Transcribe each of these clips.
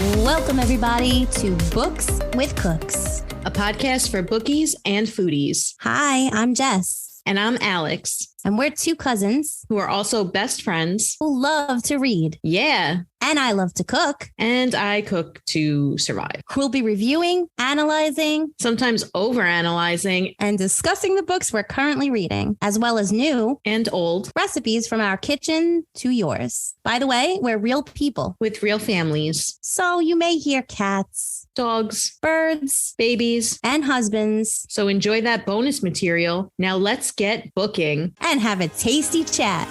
Welcome, everybody, to Books with Cooks, a podcast for bookies and foodies. Hi, I'm Jess. And I'm Alex. And we're two cousins who are also best friends who love to read. Yeah. And I love to cook. And I cook to survive. We'll be reviewing, analyzing, sometimes overanalyzing, and discussing the books we're currently reading, as well as new and old recipes from our kitchen to yours. By the way, we're real people with real families. So you may hear cats, dogs, birds, babies, and husbands. So enjoy that bonus material. Now let's get booking and have a tasty chat.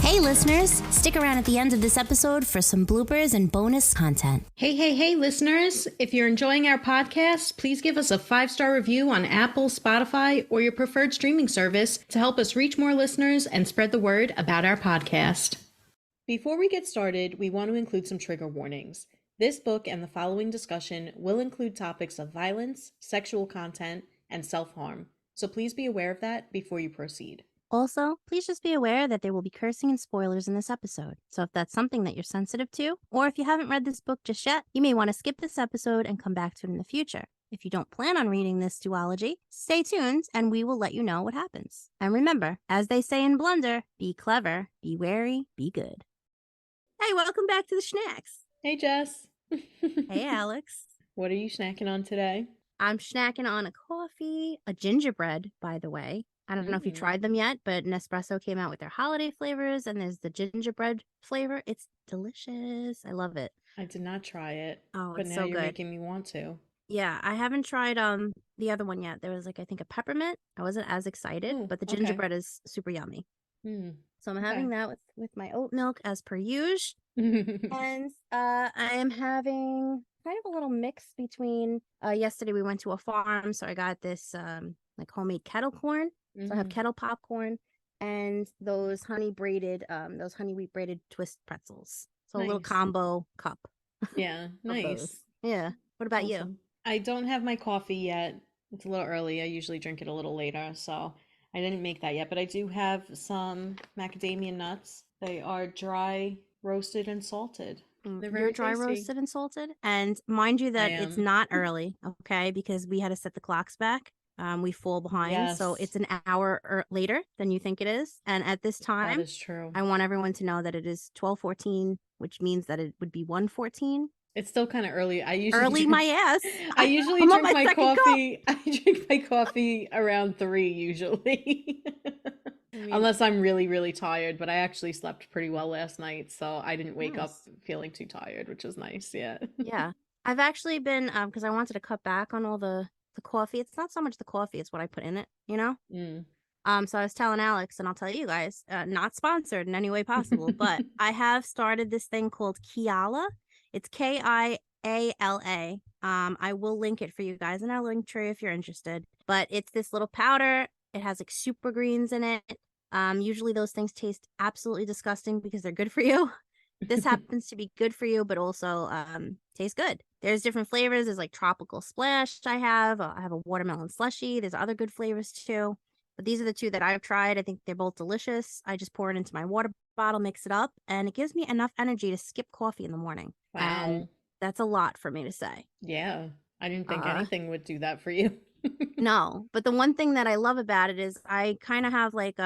Hey listeners, stick around at the end of this episode for some bloopers and bonus content. Hey listeners, if you're enjoying our podcast, please give us a 5-star review on Apple, Spotify, or your preferred streaming service to help us reach more listeners and spread the word about our podcast. Before we get started, we want to include some trigger warnings. This book and the following discussion will include topics of violence, sexual content, and self-harm. So please be aware of that before you proceed. Also, please just be aware that there will be cursing and spoilers in this episode. So if that's something that you're sensitive to, or if you haven't read this book just yet, you may want to skip this episode and come back to it in the future. If you don't plan on reading this duology, stay tuned and we will let you know what happens. And remember, as they say in Blunder, be clever, be wary, be good. Hey, welcome back to the Snacks. Hey, Jess. Hey, Alex. What are you snacking on today? I'm snacking on a coffee, a gingerbread, by the way. I don't know if you tried them yet, but Nespresso came out with their holiday flavors, and there's the gingerbread flavor. It's delicious. I love it. I did not try it. Oh, but it's now so you're good. making me want to. Yeah, I haven't tried the other one yet. There was I think a peppermint. I wasn't as excited, but the gingerbread is super yummy. So I'm having that with my oat milk as per usual. And I am having kind of a little mix between yesterday we went to a farm, so I got this homemade kettle corn. So I have kettle popcorn and those honey wheat braided twist pretzels. So nice. A little combo cup. Yeah, nice. Yeah. What about you? I don't have my coffee yet. It's a little early. I usually drink it a little later, so I didn't make that yet. But I do have some macadamia nuts. They are dry roasted and salted. You're dry roasted and salted? And mind you that it's not early, okay? Because we had to set the clocks back. We fall behind, so it's an hour later than you think it is. And at this time, that is true. I want everyone to know that it is 12:14, which means that it would be 1:14. It's still kind of early. I usually drink my ass. I usually drink my coffee. I drink my coffee around 3 usually. Unless I'm really, really tired, but I actually slept pretty well last night, so I didn't wake up feeling too tired, which was nice. Yeah. Yeah. I've actually been because I wanted to cut back on all the coffee. It's not so much the coffee, it's what I put in it, you know? So I was telling Alex, and I'll tell you guys, not sponsored in any way possible, but I have started this thing called Kiala. It's Kiala. I will link it for you guys in our link tree if you're interested. But it's this little powder. It has like super greens in it. Usually those things taste absolutely disgusting because they're good for you. This happens to be good for you, but also tastes good. There's different flavors. There's like tropical splash I have a watermelon slushy. There's other good flavors too. But these are the two that I've tried. I think they're both delicious. I just pour it into my water bottle, mix it up, and it gives me enough energy to skip coffee in the morning. Wow. And that's a lot for me to say. Yeah. I didn't think anything would do that for you. No. But the one thing that I love about it is I kind of have like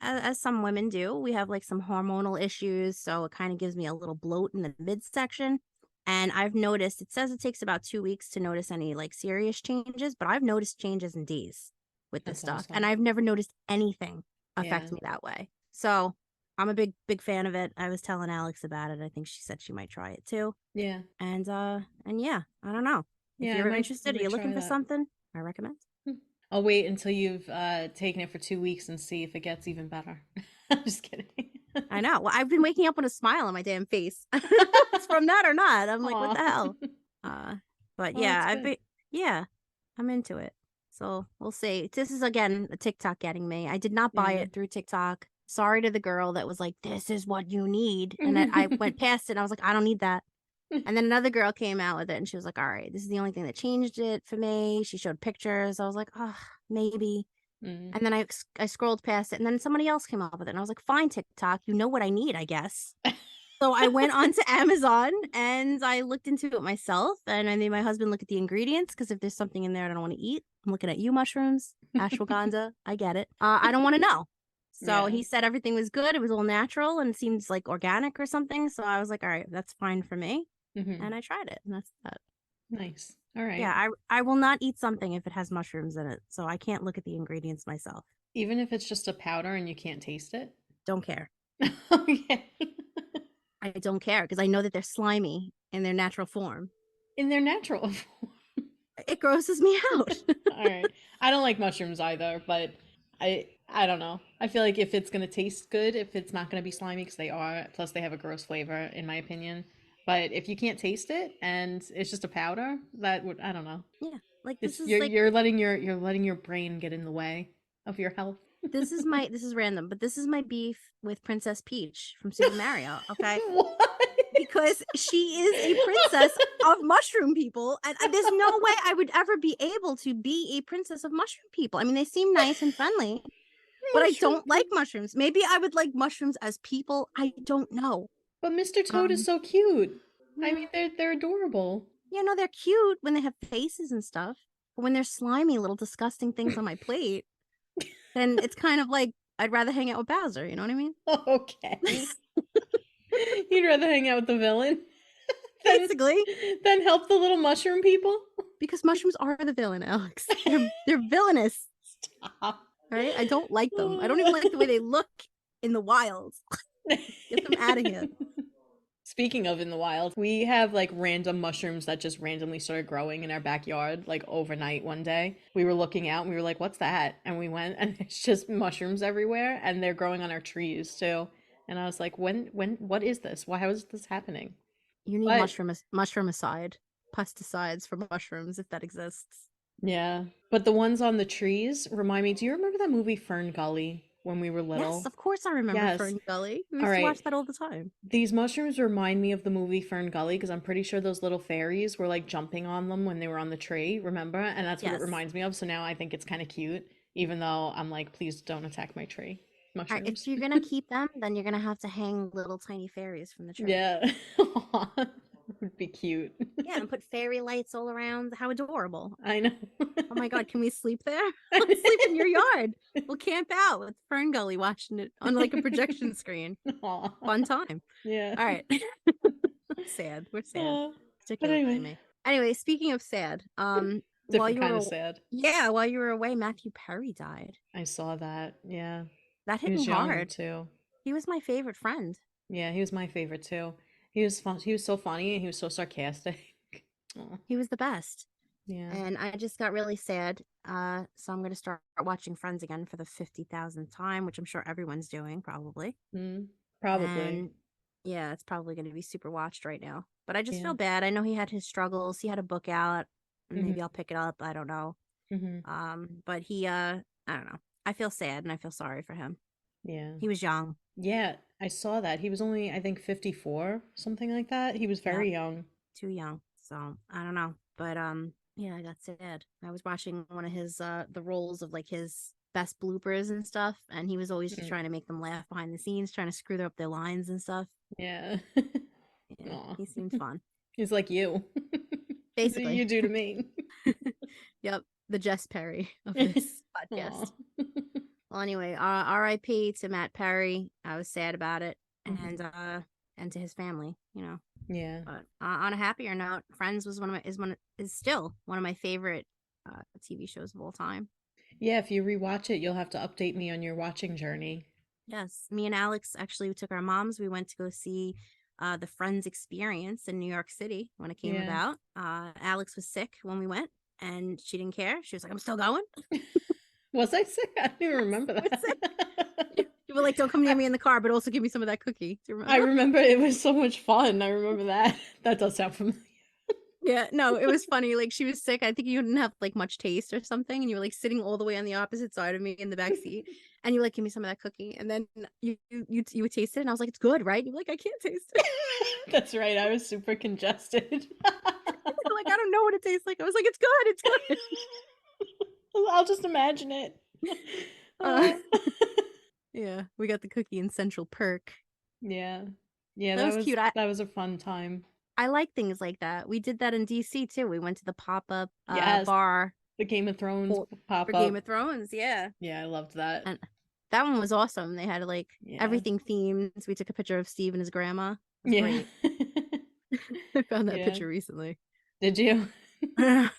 as some women do, we have like some hormonal issues. So it kind of gives me a little bloat in the midsection. And I've noticed, it says it takes about 2 weeks to notice any like serious changes, but I've noticed changes in days with this stuff. Awesome. And I've never noticed anything affect me that way. So I'm a big fan of it. I was telling Alex about it. I think she said she might try it too. Yeah. And yeah, I don't know. If you're interested, you're looking for something, I recommend. I'll wait until you've taken it for 2 weeks and see if it gets even better. I'm just kidding. I know. Well, I've been waking up with a smile on my damn face. It's from that or not. I'm like, what the hell? But yeah, I'm into it. So we'll see. This is again a TikTok getting me. I did not buy it through TikTok. Sorry to the girl that was like, "This is what you need," and I went past it. And I was like, "I don't need that." And then another girl came out with it, and she was like, "All right, this is the only thing that changed it for me." She showed pictures. I was like, "Oh, maybe." And then I scrolled past it, and then somebody else came up with it, and I was like, "Fine, TikTok, you know what I need, I guess." So I went onto Amazon and I looked into it myself, and I made my husband look at the ingredients because if there's something in there I don't want to eat, I'm looking at you, mushrooms, ashwagandha. I get it. I don't want to know. So he said everything was good. It was all natural and seems like organic or something. So I was like, all right, that's fine for me. And I tried it, and that's that. Nice. All right. Yeah, I will not eat something if it has mushrooms in it. So I can't look at the ingredients myself. Even if it's just a powder and you can't taste it? Don't care. Okay. I don't care because I know that they're slimy in their natural form. In their natural form. It grosses me out. All right. I don't like mushrooms either, but I don't know. I feel like if it's going to taste good, if it's not going to be slimy, because they are, plus they have a gross flavor, in my opinion. But if you can't taste it and it's just a powder, that would, I don't know. Yeah. Like It's, this is you're letting your brain get in the way of your health. this is random, but this is my beef with Princess Peach from Super Mario, okay? What? Because she is a princess of mushroom people, and there's no way I would ever be able to be a princess of mushroom people. I mean, they seem nice and friendly, but I don't like mushrooms. Maybe I would like mushrooms as people. I don't know. But Mr. Toad is so cute. I mean, Yeah. they're adorable. Yeah, no, they're cute when they have faces and stuff. But when they're slimy little disgusting things on my plate, then it's kind of like I'd rather hang out with Bowser, you know what I mean? Okay. You'd rather hang out with the villain Basically, than help the little mushroom people? because mushrooms are the villain, Alex. They're villainous. Stop. Right? I don't like them. I don't even like the way they look in the wild. Get them out of here. Speaking of in the wild, we have like random mushrooms that just randomly started growing in our backyard like overnight one day. We were looking out and we were like, what's that? And we went and it's just mushrooms everywhere and they're growing on our trees too. And I was like, what is this? How is this happening? You need mushroomicide, pesticides for mushrooms if that exists. Yeah. But the ones on the trees remind me, do you remember that movie Fern Gully when we were little? Yes, of course I remember Fern Gully. We used to watch that all the time. These mushrooms remind me of the movie Fern Gully because I'm pretty sure those little fairies were like jumping on them when they were on the tree, remember? And that's what it reminds me of. So now I think it's kind of cute, even though I'm like, please don't attack my tree. Mushrooms. Right, if you're gonna keep them, then you're gonna have to hang little tiny fairies from the tree. Yeah. Would be cute. Yeah, and put fairy lights all around. How adorable. I know. Oh my god, can we sleep there? Let's sleep in your yard. We'll camp out with Fern Gully watching it on like a projection screen. Aww. Fun time. Yeah. All right. Sad. We're sad. Aww. Particularly me. Anyway, speaking of sad, different kind of sad. Yeah, while you were away, Matthew Perry died. I saw that. Yeah. That hit me hard too. He was my favorite friend. Yeah, he was my favorite too. He was fun. He was so funny and he was so sarcastic. Aww. He was the best. Yeah. And I just got really sad. So I'm going to start watching Friends again for the 50,000th time, which I'm sure everyone's doing, probably. Probably. And yeah, it's probably going to be super watched right now. But I just feel bad. I know he had his struggles. He had a book out. Maybe I'll pick it up. I don't know. But he, I don't know. I feel sad and I feel sorry for him. Yeah. He was young. Yeah, I saw that. He was only, I think, 54, something like that. He was very young. Too young. So I don't know. But yeah, I got sad. I was watching one of his the roles of like his best bloopers and stuff, and he was always just trying to make them laugh behind the scenes, trying to screw up their lines and stuff. Yeah. Yeah, he seemed fun. He's like you. Basically. You do to me. Yep. The Jess Perry of this podcast. Well, anyway, R.I.P. to Matt Perry. I was sad about it, and to his family, you know. Yeah. But on a happier note, Friends was is still one of my favorite TV shows of all time. Yeah, if you rewatch it, you'll have to update me on your watching journey. Yes, me and Alex we took our moms. We went to go see the Friends Experience in New York City when it came about. Alex was sick when we went, and she didn't care. She was like, "I'm still going." Was I sick? I don't even remember that. You were like, "Don't come near me in the car, but also give me some of that cookie." Do you remember? I remember it was so much fun. I remember that. That does sound familiar. Yeah, no, it was funny. Like, she was sick. I think you didn't have like much taste or something, and you were like sitting all the way on the opposite side of me in the back seat, and you were like, give me some of that cookie, and then you would taste it, and I was like, it's good, right? You're like, I can't taste it. That's right. I was super congested. Like, I don't know what it tastes like. I was like, it's good, it's good. I'll just imagine it. Uh, yeah, we got the cookie in Central Perk. Yeah, That was cute. that was a fun time. I like things like that. We did that in DC too. We went to the pop-up Yes, bar the Game of Thrones pop for up. Game of Thrones. Yeah. Yeah, I loved that. And that one was awesome. They had like everything themed. We took a picture of Steve and his grandma. It was great. I found that picture recently. Did you? I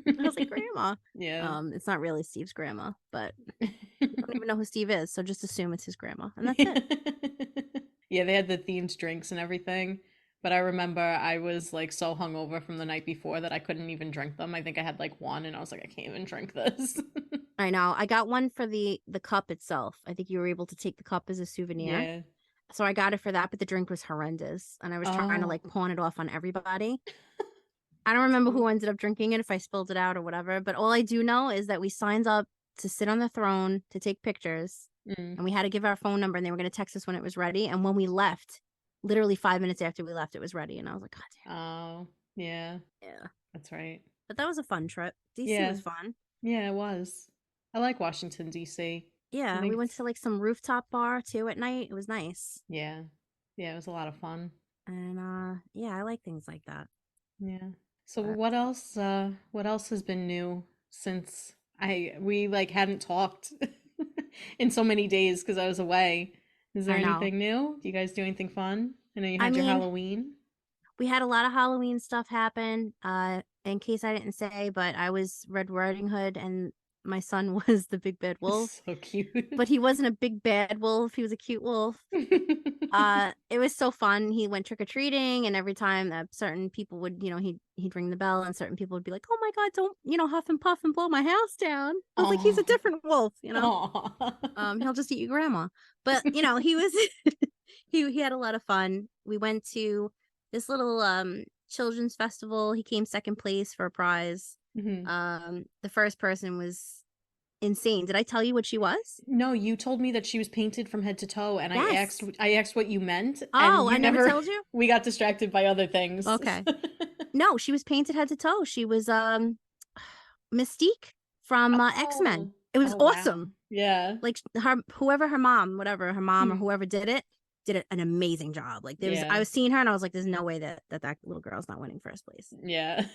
was like, grandma. Yeah. It's not really Steve's grandma, but I don't even know who Steve is, so just assume it's his grandma, and that's it. Yeah, they had the themed drinks and everything. But I remember I was like so hungover from the night before that I couldn't even drink them. I think I had like one and I was like, I can't even drink this. I know. I got one for the cup itself. I think you were able to take the cup as a souvenir. Yeah. So I got it for that, but the drink was horrendous. And I was trying to like pawn it off on everybody. I don't remember who ended up drinking it, if I spilled it out or whatever. But all I do know is that we signed up to sit on the throne to take pictures. And we had to give our phone number, and they were going to text us when it was ready. And when we left, literally 5 minutes after we left, it was ready. And I was like, God damn. Oh, yeah. Yeah. That's right. But that was a fun trip. DC was fun. Yeah, it was. I like Washington, D.C. Yeah, we went to like some rooftop bar too at night. It was nice. Yeah. Yeah, it was a lot of fun. And yeah, I like things like that. Yeah. So what else has been new since we like hadn't talked in so many days because I was away? Is there anything new? Do you guys do anything fun? I know you had your Halloween. We had a lot of Halloween stuff happen. In case I didn't say, but I was Red Riding Hood and my son was the big bad wolf. So cute. But he wasn't a big bad wolf. He was a cute wolf. It was so fun. He went trick-or-treating, and every time that certain people would, he'd ring the bell, and certain people would be like, oh my God, don't, huff and puff and blow my house down. I was like, he's a different wolf, he'll just eat your grandma. But, he was, he had a lot of fun. We went to this little children's festival. He came second place for a prize. The first person was insane. Did I tell you what she was? No, you told me that she was painted from head to toe, and yes. I asked what you meant. Oh, and I never told you? We got distracted by other things. Okay. No, she was painted head to toe. She was Mystique from X-Men. It was awesome. Wow. Yeah. Like whoever her mom or whoever did an amazing job. Like I was seeing her and I was like, there's no way that little girl's not winning first place. Yeah.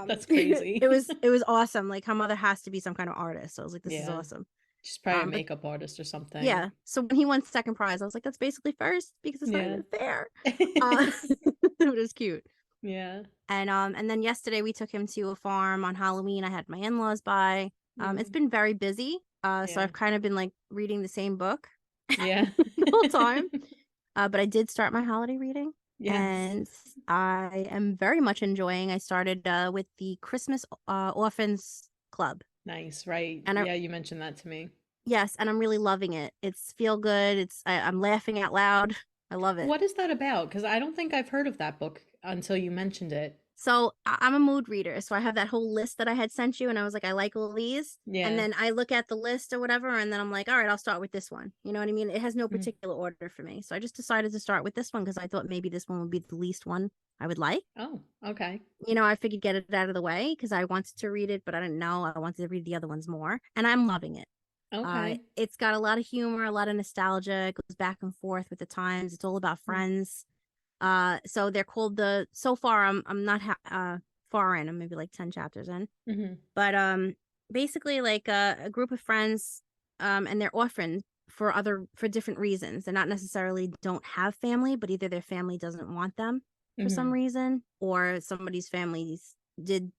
That's crazy. It was awesome. Like her mother has to be some kind of artist. So I was like, this is awesome. She's probably a makeup artist or something. Yeah. So when he won second prize, I was like, that's basically first because it's not even fair. It was cute. Yeah. And then yesterday we took him to a farm on Halloween. I had my in-laws by. It's been very busy. So I've kind of been like reading the same book. Yeah. The whole time. But I did start my holiday reading. Yes. And I am very much enjoying. I started with the Christmas Orphans Club. Nice, right? And you mentioned that to me. Yes, and I'm really loving it. It's feel good. I'm laughing out loud. I love it. What is that about? Because I don't think I've heard of that book until you mentioned it. So I'm a mood reader. So I have that whole list that I had sent you, and I was like, I like all these. Yeah. And then I look at the list or whatever, and then I'm like, all right, I'll start with this one. You know what I mean? It has no particular order for me. So I just decided to start with this one because I thought maybe this one would be the least one I would like. Oh, okay. I figured get it out of the way because I wanted to read it, but I didn't know I wanted to read the other ones more. And I'm loving it. Okay. It's got a lot of humor, a lot of nostalgia. It goes back and forth with the times. It's all about friends. So they're called so far I'm not far in. I'm maybe like 10 chapters in. But basically like a group of friends and they're orphaned for different reasons. They're not necessarily don't have family, but either their family doesn't want them for some reason, or somebody's families did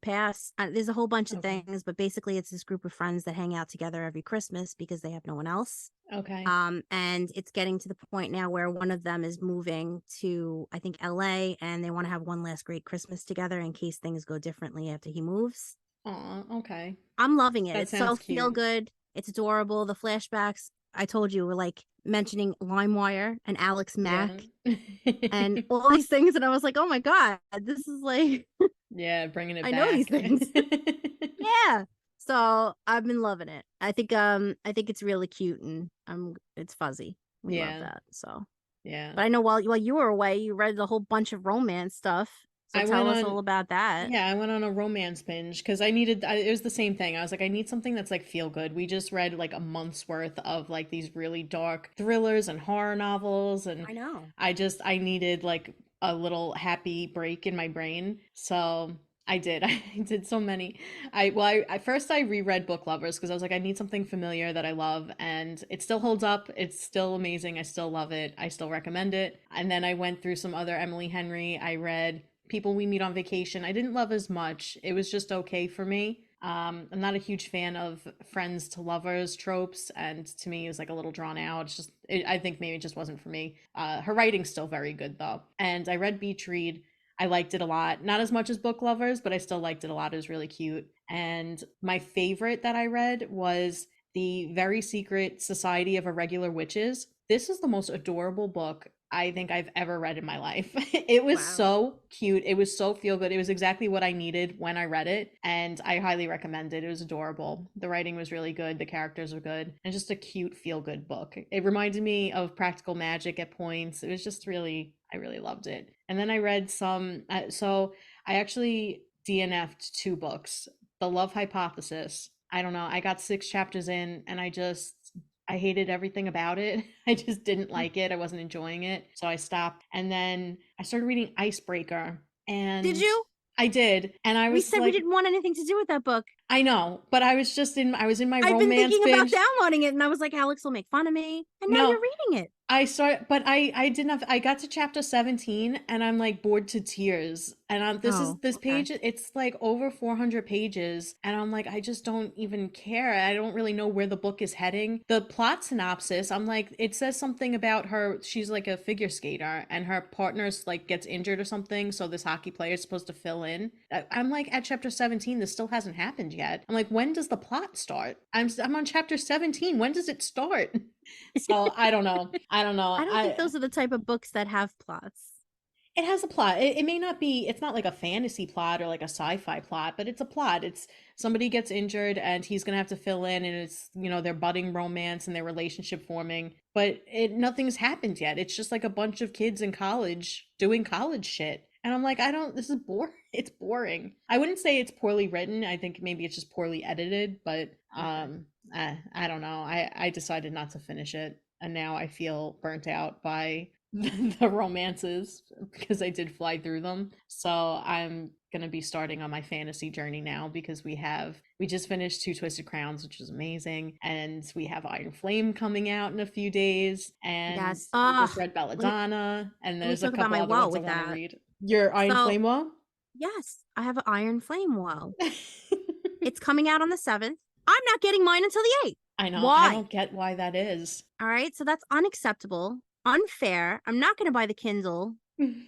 pass. There's a whole bunch of things, but basically it's this group of friends that hang out together every Christmas because they have no one else. Okay. And it's getting to the point now where one of them is moving to, I think, LA, and they want to have one last great Christmas together in case things go differently after he moves. Oh, okay. I'm loving it. That it's so feel good. It's adorable. The flashbacks, I told you, were like mentioning LimeWire and Alex Mack Yeah. and all these things, and I was like, oh my god, this is like Yeah, bringing it I back. know these things. Yeah. So I've been loving it. I think it's really cute and it's fuzzy. We love that. So yeah. But I know while you were away, you read a whole bunch of romance stuff. So tell us all about that. Yeah, I went on a romance binge because it was the same thing. I was like, I need something that's like feel good. We just read like a month's worth of like these really dark thrillers and horror novels. And I know. I needed like a little happy break in my brain. So I did. I did so many. First I reread Book Lovers because I was like, I need something familiar that I love, and it still holds up. It's still amazing. I still love it. I still recommend it. And then I went through some other Emily Henry. I read People We Meet on Vacation. I didn't love as much. It was just okay for me. I'm not a huge fan of friends to lovers tropes, and to me it was like a little drawn out. I think maybe it just wasn't for me. Her writing's still very good though. And I read Beach Read. I liked it a lot. Not as much as Book Lovers, but I still liked it a lot. It was really cute. And my favorite that I read was The Very Secret Society of Irregular Witches. This is the most adorable book I think I've ever read in my life. It was so cute. It was so feel good. It was exactly what I needed when I read it, and I highly recommend it. It was adorable. The writing was really good. The characters were good, and just a cute feel good book. It reminded me of Practical Magic at points. It was just really, I really loved it. And then I read some, so I actually DNF'd 2 books. The Love Hypothesis. I don't know. I got 6 chapters in, and I hated everything about it. I just didn't like it. I wasn't enjoying it. So I stopped. And then I started reading Icebreaker. And did you? I did. And I was we said we didn't want anything to do with that book. I know, but I was in my I've romance been thinking binge. about downloading it, and I was like, Alex will make fun of me. And now you're reading it. I didn't have, I got to chapter 17 and I'm like bored to tears. And this page, it's like over 400 pages. And I'm like, I just don't even care. I don't really know where the book is heading. The plot synopsis, I'm like, it says something about her. She's like a figure skater and her partner's like gets injured or something. So this hockey player is supposed to fill in. I'm like at chapter 17, this still hasn't happened yet. I'm like, when does the plot start? I'm on chapter 17. When does it start? So I don't know. I don't think those are the type of books that have plots. It has a plot. It may not be, it's not like a fantasy plot or like a sci-fi plot, but it's a plot. It's somebody gets injured and he's going to have to fill in, and it's, their budding romance and their relationship forming, but nothing's happened yet. It's just like a bunch of kids in college doing college shit. And I'm like, this is boring. It's boring. I wouldn't say it's poorly written. I think maybe it's just poorly edited, but I don't know. I decided not to finish it, and now I feel burnt out by the romances because I did fly through them. So I'm gonna be starting on my fantasy journey now because we just finished 2 Twisted Crowns, which is amazing, and we have Iron Flame coming out in a few days, and yes. we just read Belladonna, and there's a couple other ones I want to read. Your Iron Flame Woe? Yes, I have an Iron Flame Woe. It's coming out on the 7th. I'm not getting mine until the 8th. I know. Why? I don't get why that is. All right, so that's unacceptable, unfair. I'm not going to buy the Kindle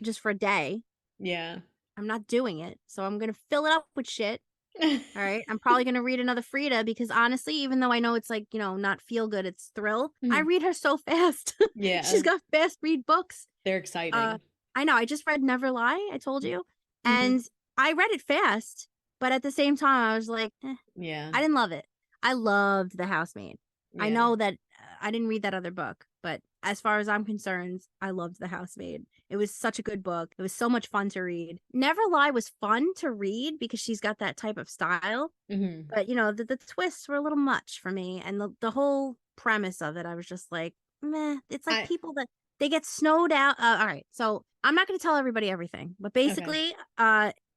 just for a day. Yeah. I'm not doing it. So I'm going to fill it up with shit. All right. I'm probably going to read another Frida because honestly, even though I know it's like, not feel good, it's thrill. I read her so fast. Yeah. She's got fast read books. They're exciting. I know. I just read Never Lie. I told you. And I read it fast. But at the same time, I was like, yeah, I didn't love it. I loved The Housemaid. Yeah. I know that I didn't read that other book, but as far as I'm concerned, I loved The Housemaid. It was such a good book. It was so much fun to read. Never Lie was fun to read because she's got that type of style. But, the twists were a little much for me. And the whole premise of it, I was just like, meh. It's like people that they get snowed out. All right. So I'm not going to tell everybody everything, but basically,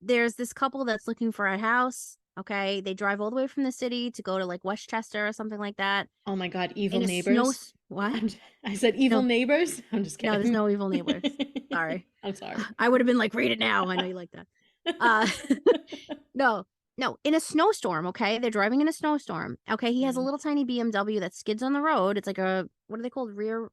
there's this couple that's looking for a house. Okay, they drive all the way from the city to go to like Westchester or something like that. Oh my god, evil neighbors. What? I said evil neighbors? I'm just kidding. No, there's no evil neighbors. Sorry. I'm sorry. I would have been like, read it now. I know you like that. No, in a snowstorm, okay? They're driving in a snowstorm. Okay, he has a little tiny BMW that skids on the road. It's like what are they called? Rear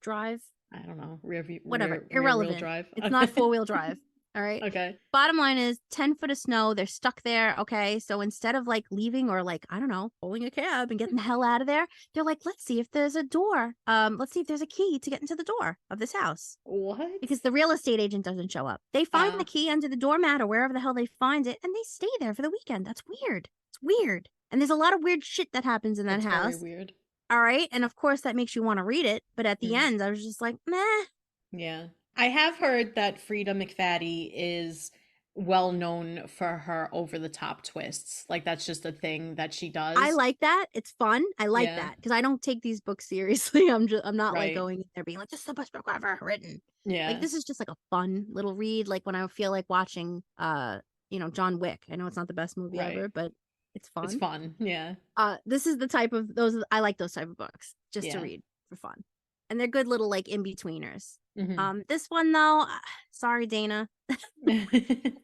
drive? I don't know. Whatever. Rear irrelevant. drive. It's not 4-wheel drive. All right. Okay. Bottom line is 10 foot of snow. They're stuck there. Okay. So instead of like leaving or like, I don't know, pulling a cab and getting the hell out of there, they're like, let's see if there's a door. Let's see if there's a key to get into the door of this house. What? Because the real estate agent doesn't show up. They find the key under the doormat or wherever the hell they find it, and they stay there for the weekend. That's weird. It's weird. And there's a lot of weird shit that happens in that That's house. very weird. All right. And of course, that makes you want to read it. But at the end, I was just like, meh. Yeah. I have heard that Frida McFaddy is well known for her over the top twists. Like that's just a thing that she does. I like that. It's fun. I like that because I don't take these books seriously. I'm not like going in there being like, this is the best book I've ever written. Yeah. Like this is just like a fun little read. Like when I feel like watching John Wick. I know it's not the best movie ever, but it's fun. It's fun. Yeah. This is the type of I like those type of books just to read for fun. And they're good little like in-betweeners. This one though, sorry, Dana.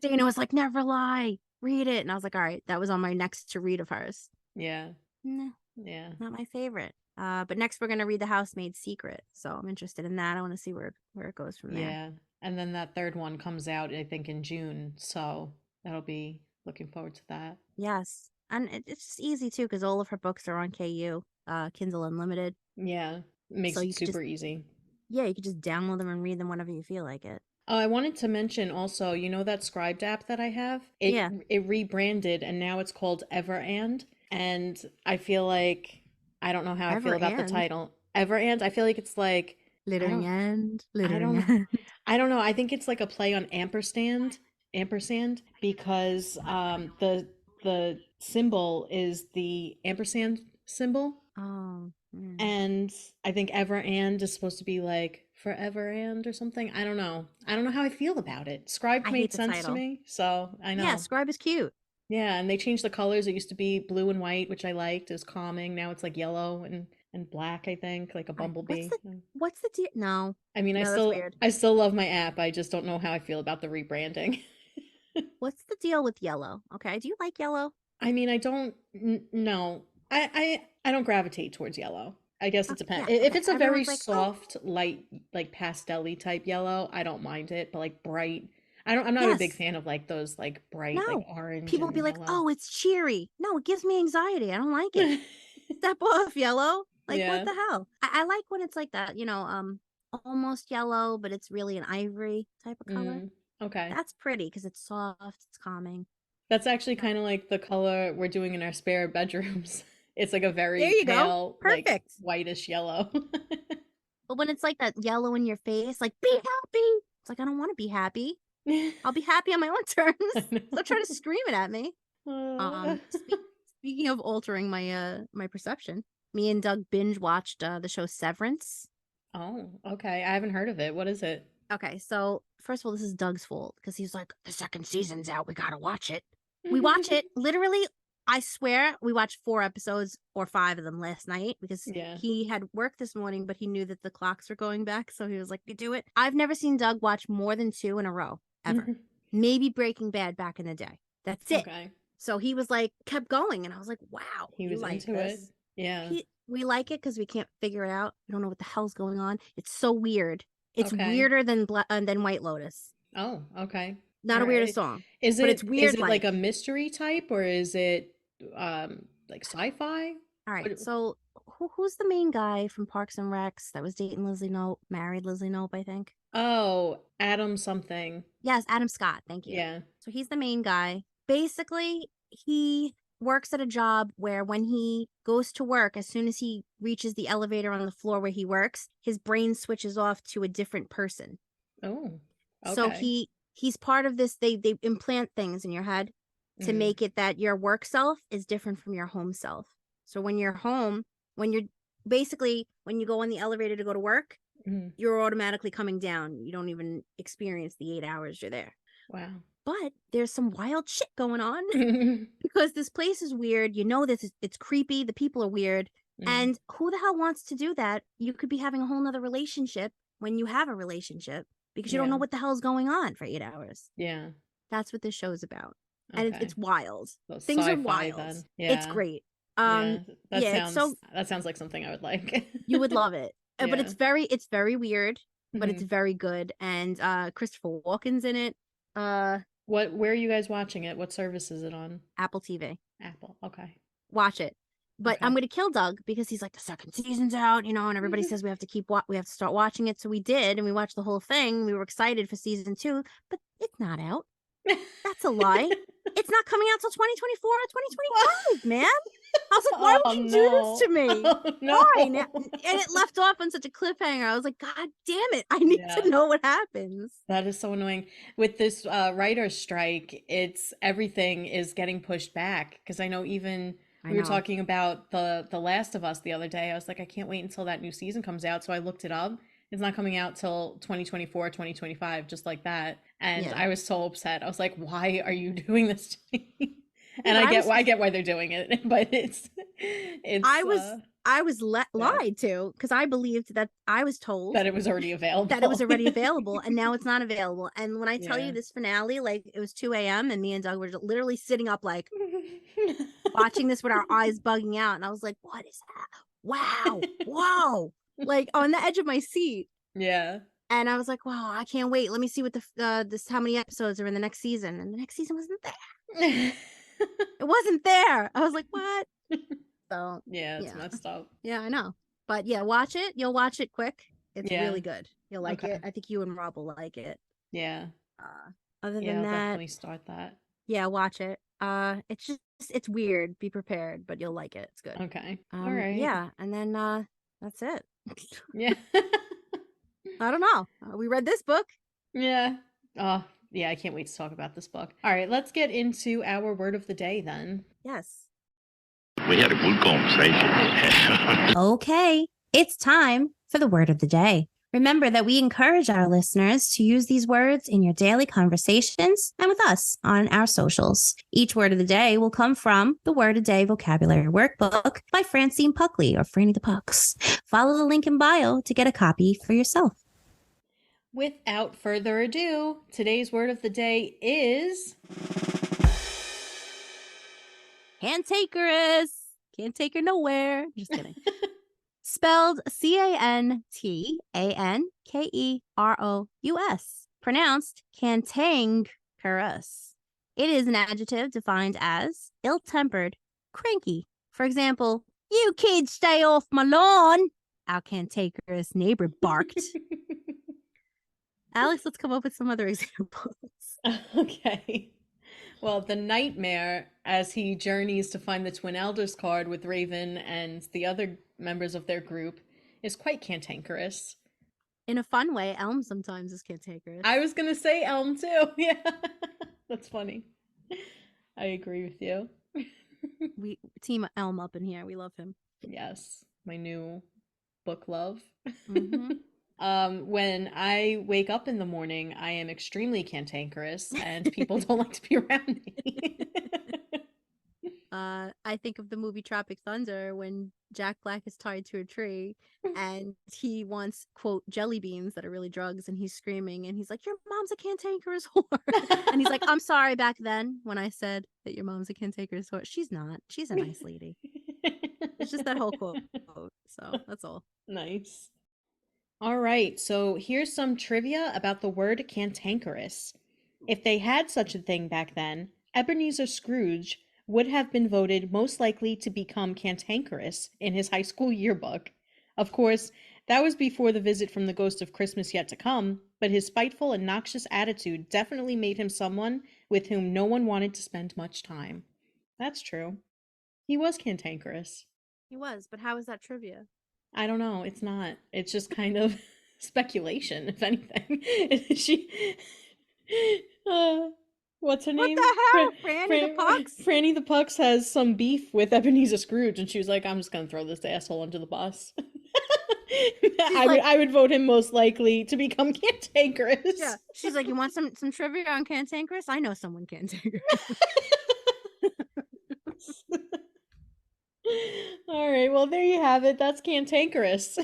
Dana was like, never lie, read it. And I was like, all right, that was on my next to read of hers. Yeah. No, yeah. Not my favorite. But next we're going to read The Housemaid's Secret. So I'm interested in that. I want to see where it goes from there. Yeah. And then that third one comes out, I think, in June. So that'll be looking forward to that. Yes. And it's just easy too, because all of her books are on KU, Kindle Unlimited. Yeah. It makes it super easy. Yeah, you could just download them and read them whenever you feel like it. Oh, I wanted to mention also, that Scribed app that I have? It rebranded and now it's called Everand. And I feel like, I don't know how I feel about the title. Everand, I feel like it's like... Littering end. I don't know. I think it's like a play on ampersand, because the symbol is the ampersand symbol. Oh. And I think ever and is supposed to be like forever and or something. I don't know how I feel about it. Scribe made sense to me, so I know. Yeah, Scribe is cute. Yeah, and they changed the colors. It used to be blue and white, which I liked. It was calming. Now it's like yellow and black, I think, like a bumblebee. What's the deal? No. I mean, I still love my app. I just don't know how I feel about the rebranding. What's the deal with yellow? Okay, do you like yellow? I mean, I don't no. I don't gravitate towards yellow. I guess it depends. If it's a very soft, light, like pastel-y type yellow, I don't mind it. But like bright, I'm not a big fan of like those like bright, like orange. People will be like, oh, it's cheery. No, it gives me anxiety. I don't like it. Step off, yellow. Like what the hell? I like when it's like that, almost yellow, but it's really an ivory type of color. Okay. That's pretty because it's soft, it's calming. That's actually kind of like the color we're doing in our spare bedrooms. It's like a very pale, like whitish yellow. But when it's like that yellow in your face, like be happy. It's like I don't want to be happy. I'll be happy on my own terms. Don't try to scream it at me. Speaking of altering my perception, me and Doug binge watched the show Severance. Oh, okay. I haven't heard of it. What is it? Okay, so first of all, this is Doug's fault because he's like, the second season's out. We gotta watch it. We watch it literally. I swear we watched 4 episodes or 5 of them last night because he had work this morning, but he knew that the clocks were going back. So he was like, you do it. I've never seen Doug watch more than 2 in a row, ever. Maybe Breaking Bad back in the day. That's it. Okay. So he was like, kept going. And I was like, wow. He was into it. Yeah. We like it because we can't figure it out. We don't know what the hell's going on. It's so weird. It's weirder than White Lotus. Oh, okay. Not a weirdest song. Is it? But it's weird. Is it like a mystery type or is it like sci-fi? All right. So who's the main guy from Parks and Recs that was dating Leslie Knope, married Leslie Knope, I think? Oh, Adam something. Yes, Adam Scott. Thank you. Yeah. So he's the main guy. Basically, he works at a job where when he goes to work, as soon as he reaches the elevator on the floor where he works, his brain switches off to a different person. Oh. Okay. So he's part of this. They implant things in your head to make it that your work self is different from your home self. So when you're home, when you go on the elevator to go to work, you're automatically coming down. You don't even experience the 8 hours you're there. Wow. But there's some wild shit going on because this place is weird. It's creepy. The people are weird. And who the hell wants to do that? You could be having a whole nother relationship when you have a relationship because you don't know what the hell's going on for 8 hours. Yeah. That's what this show is about. And okay. it's wild. So things are wild. Then. Yeah. It's great. That sounds like something I would like. You would love it. Yeah. But it's very weird, but it's very good. And Christopher Walken's in it. Where are you guys watching it? What service is it on? Apple TV. Apple. Okay. Watch it. But Okay. I'm going to kill Doug because he's like, the second season's out, and everybody says we have to start watching it. So we did, and we watched the whole thing. We were excited for season 2, but it's not out. That's a lie. It's not coming out till 2024 or 2025, man. I was like, why would you do this to me? Why? And it left off on such a cliffhanger. I was like, God damn it. I need to know what happens. That is so annoying. With this writer's strike, everything is getting pushed back. Because I know we were talking about the Last of Us the other day. I was like, I can't wait until that new season comes out. So I looked it up. It's not coming out till 2024, 2025, just like that. And I was so upset. I was like, why are you doing this to me? And I get why they're doing it, but it's I was lied to because I believed that I was told that it was already available. And now it's not available. And when I tell you this finale, like it was 2 a.m. and me and Doug were literally sitting up like watching this with our eyes bugging out, and I was like, what is that? Wow. Whoa. Like on the edge of my seat. Yeah. And I was like, wow, I can't wait. Let me see what how many episodes are in the next season. And the next season wasn't there. It wasn't there. I was like, what? So it's messed up. Yeah, I know. But yeah, watch it. You'll watch it quick. It's really good. You'll like it. I think you and Rob will like it. Yeah. Other than I'll that, definitely start that. Yeah, watch it. It's weird. Be prepared, but you'll like it. It's good. Okay. All right. Yeah, and then that's it. Yeah. I don't know. We read this book. Yeah. Oh, yeah, I can't wait to talk about this book. All right, let's get into our word of the day then. Yes. We had a good conversation. Okay, it's time for the word of the day. Remember that we encourage our listeners to use these words in your daily conversations and with us on our socials. Each word of the day will come from the Word of Day Vocabulary Workbook by Francine Puckley or Franny the Pucks. Follow the link in bio to get a copy for yourself. Without further ado, today's word of the day is cantankerous. Can't take her nowhere. Just kidding. Spelled Cantankerous. Pronounced cantankerous. It is an adjective defined as ill-tempered, cranky. For example, you kids stay off my lawn, our cantankerous neighbor barked. Alex, let's come up with some other examples. Okay. Well, the nightmare as he journeys to find the Twin Elders card with Raven and the other members of their group is quite cantankerous. In a fun way, Elm sometimes is cantankerous. I was going to say Elm too. Yeah. That's funny. I agree with you. We team Elm up in here. We love him. Yes. My new book love. Mm-hmm. When I wake up in the morning, I am extremely cantankerous and people don't like to be around me. I think of the movie Tropic Thunder when Jack Black is tied to a tree and he wants, quote, jelly beans that are really drugs, and he's screaming and he's like, your mom's a cantankerous whore. And he's like, I'm sorry back then when I said that your mom's a cantankerous whore. She's not. She's a nice lady. It's just that whole quote. So that's all. Nice. All right, so here's some trivia about the word cantankerous. If they had such a thing back then, Ebenezer Scrooge would have been voted most likely to become cantankerous in his high school yearbook. Of course, that was before the visit from the ghost of Christmas yet to come, but his spiteful and noxious attitude definitely made him someone with whom no one wanted to spend much time. That's true. He was cantankerous. He was, but how is that trivia? I don't know. It's not. It's just kind of speculation, if anything. What's her name? What the hell? Franny the Pucks? Franny the Pucks has some beef with Ebenezer Scrooge, and she was like, I'm just going to throw this asshole under the bus. I would vote him most likely to become cantankerous. Yeah. She's like, you want some trivia on cantankerous? I know someone cantankerous. All right, well, there you have it. That's cantankerous.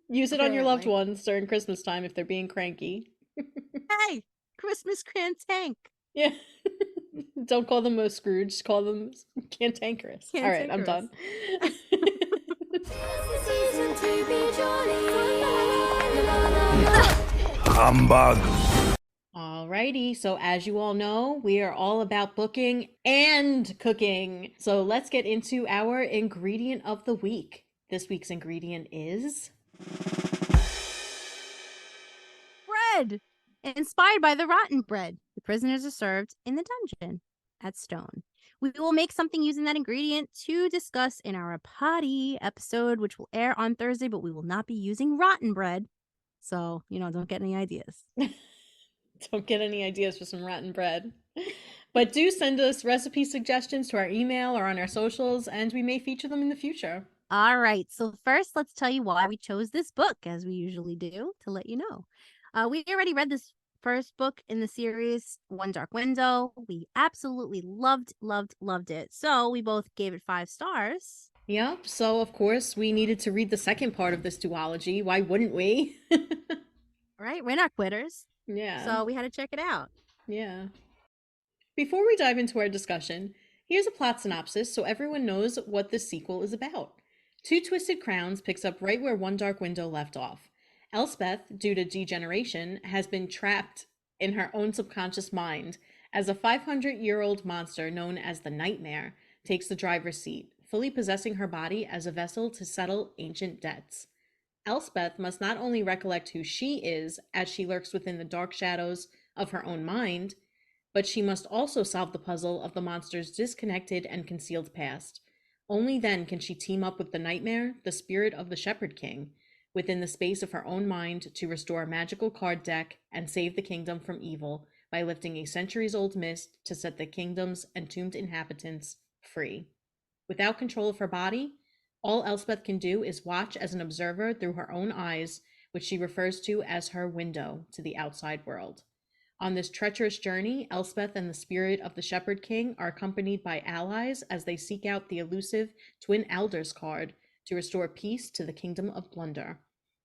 Use it on your loved ones during Christmas time if they're being cranky. Hey, Christmas cantank. Yeah. Don't call them a Scrooge, call them cantankerous. All right, I'm done. Humbug. Alrighty, so as you all know, we are all about booking and cooking. So let's get into our ingredient of the week. This week's ingredient is Bread! Inspired by the rotten bread the prisoners are served in the dungeon at Stone. We will make something using that ingredient to discuss in our Poddy episode, which will air on Thursday, but we will not be using rotten bread. So, don't get any ideas. Don't get any ideas for some rotten bread. But do send us recipe suggestions to our email or on our socials, and we may feature them in the future. All right. So first, let's tell you why we chose this book, as we usually do, to let you know. We already read this first book in the series, One Dark Window. We absolutely loved it. So we both gave it 5 stars. Yep. So, of course, we needed to read the second part of this duology. Why wouldn't we? Right? We're not quitters. Yeah. So we had to check it out. Yeah. Before we dive into our discussion, here's a plot synopsis so everyone knows what this sequel is about. Two Twisted Crowns picks up right where One Dark Window left off. Elspeth, due to degeneration, has been trapped in her own subconscious mind as a 500-year-old monster known as the Nightmare takes the driver's seat, fully possessing her body as a vessel to settle ancient debts. Elspeth must not only recollect who she is as she lurks within the dark shadows of her own mind, but she must also solve the puzzle of the monster's disconnected and concealed past. Only then can she team up with the Nightmare, the spirit of the Shepherd King, within the space of her own mind to restore a magical card deck and save the kingdom from evil by lifting a centuries-old mist to set the kingdom's entombed inhabitants free. Without control of her body, all Elspeth can do is watch as an observer through her own eyes, which she refers to as her window to the outside world. On this treacherous journey, Elspeth and the spirit of the Shepherd King are accompanied by allies as they seek out the elusive Twin Elders card to restore peace to the Kingdom of Blunder.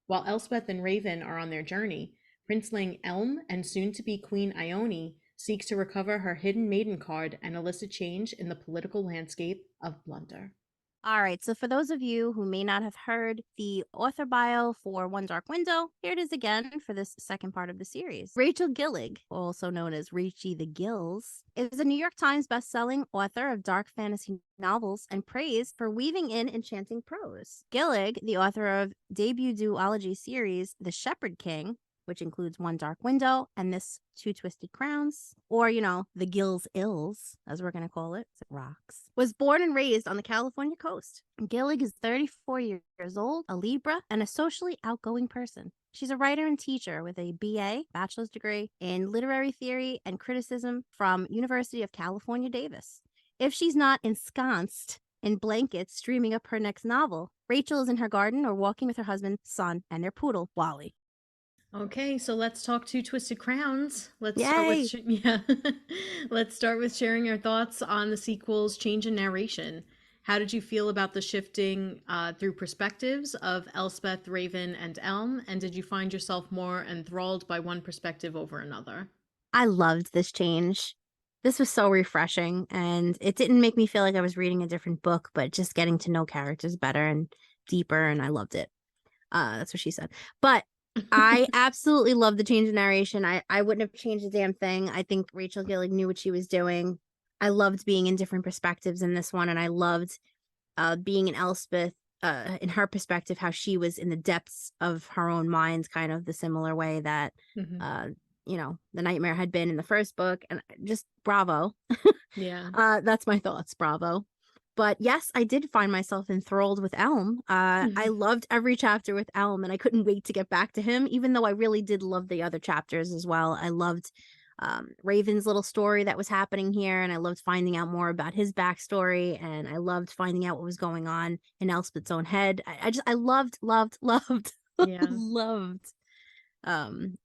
While Elspeth and Raven are on their journey, Princeling Elm and soon-to-be Queen Ione seeks to recover her hidden maiden card and elicit change in the political landscape of Blunder. All right, so for those of you who may not have heard the author bio for One Dark Window, here it is again for this second part of the series. Rachel Gillig, also known as Rachie the Gills, is a New York Times bestselling author of dark fantasy novels and praised for weaving in enchanting prose. Gillig, the author of debut duology series The Shepherd King, which includes One Dark Window and this Two Twisted Crowns, or, the Gills Ills, as we're going to call it, rocks, was born and raised on the California coast. Gillig is 34 years old, a Libra, and a socially outgoing person. She's a writer and teacher with a BA, bachelor's degree, in literary theory and criticism from University of California, Davis. If she's not ensconced in blankets dreaming up her next novel, Rachel is in her garden or walking with her husband, son, and their poodle, Wally. Okay, so let's talk Two Twisted Crowns. Let's Yay! start with let's start with sharing your thoughts on the sequel's change in narration. How did you feel about the shifting through perspectives of Elspeth, Raven, and Elm? And did you find yourself more enthralled by one perspective over another? I loved this change. This was so refreshing, and it didn't make me feel like I was reading a different book, but just getting to know characters better and deeper, and I loved it. That's what she said. But I absolutely love the change in narration. I wouldn't have changed a damn thing. I think Rachel Gillig knew what she was doing. I loved being in different perspectives in this one, and I loved being in Elspeth, in her perspective, how she was in the depths of her own mind, kind of the similar way that the Nightmare had been in the first book. And just bravo. Yeah. That's my thoughts. Bravo. But yes, I did find myself enthralled with Elm. I loved every chapter with Elm, and I couldn't wait to get back to him, even though I really did love the other chapters as well. I loved Raven's little story that was happening here, and I loved finding out more about his backstory, and I loved finding out what was going on in Elspeth's own head. I loved Yeah. loved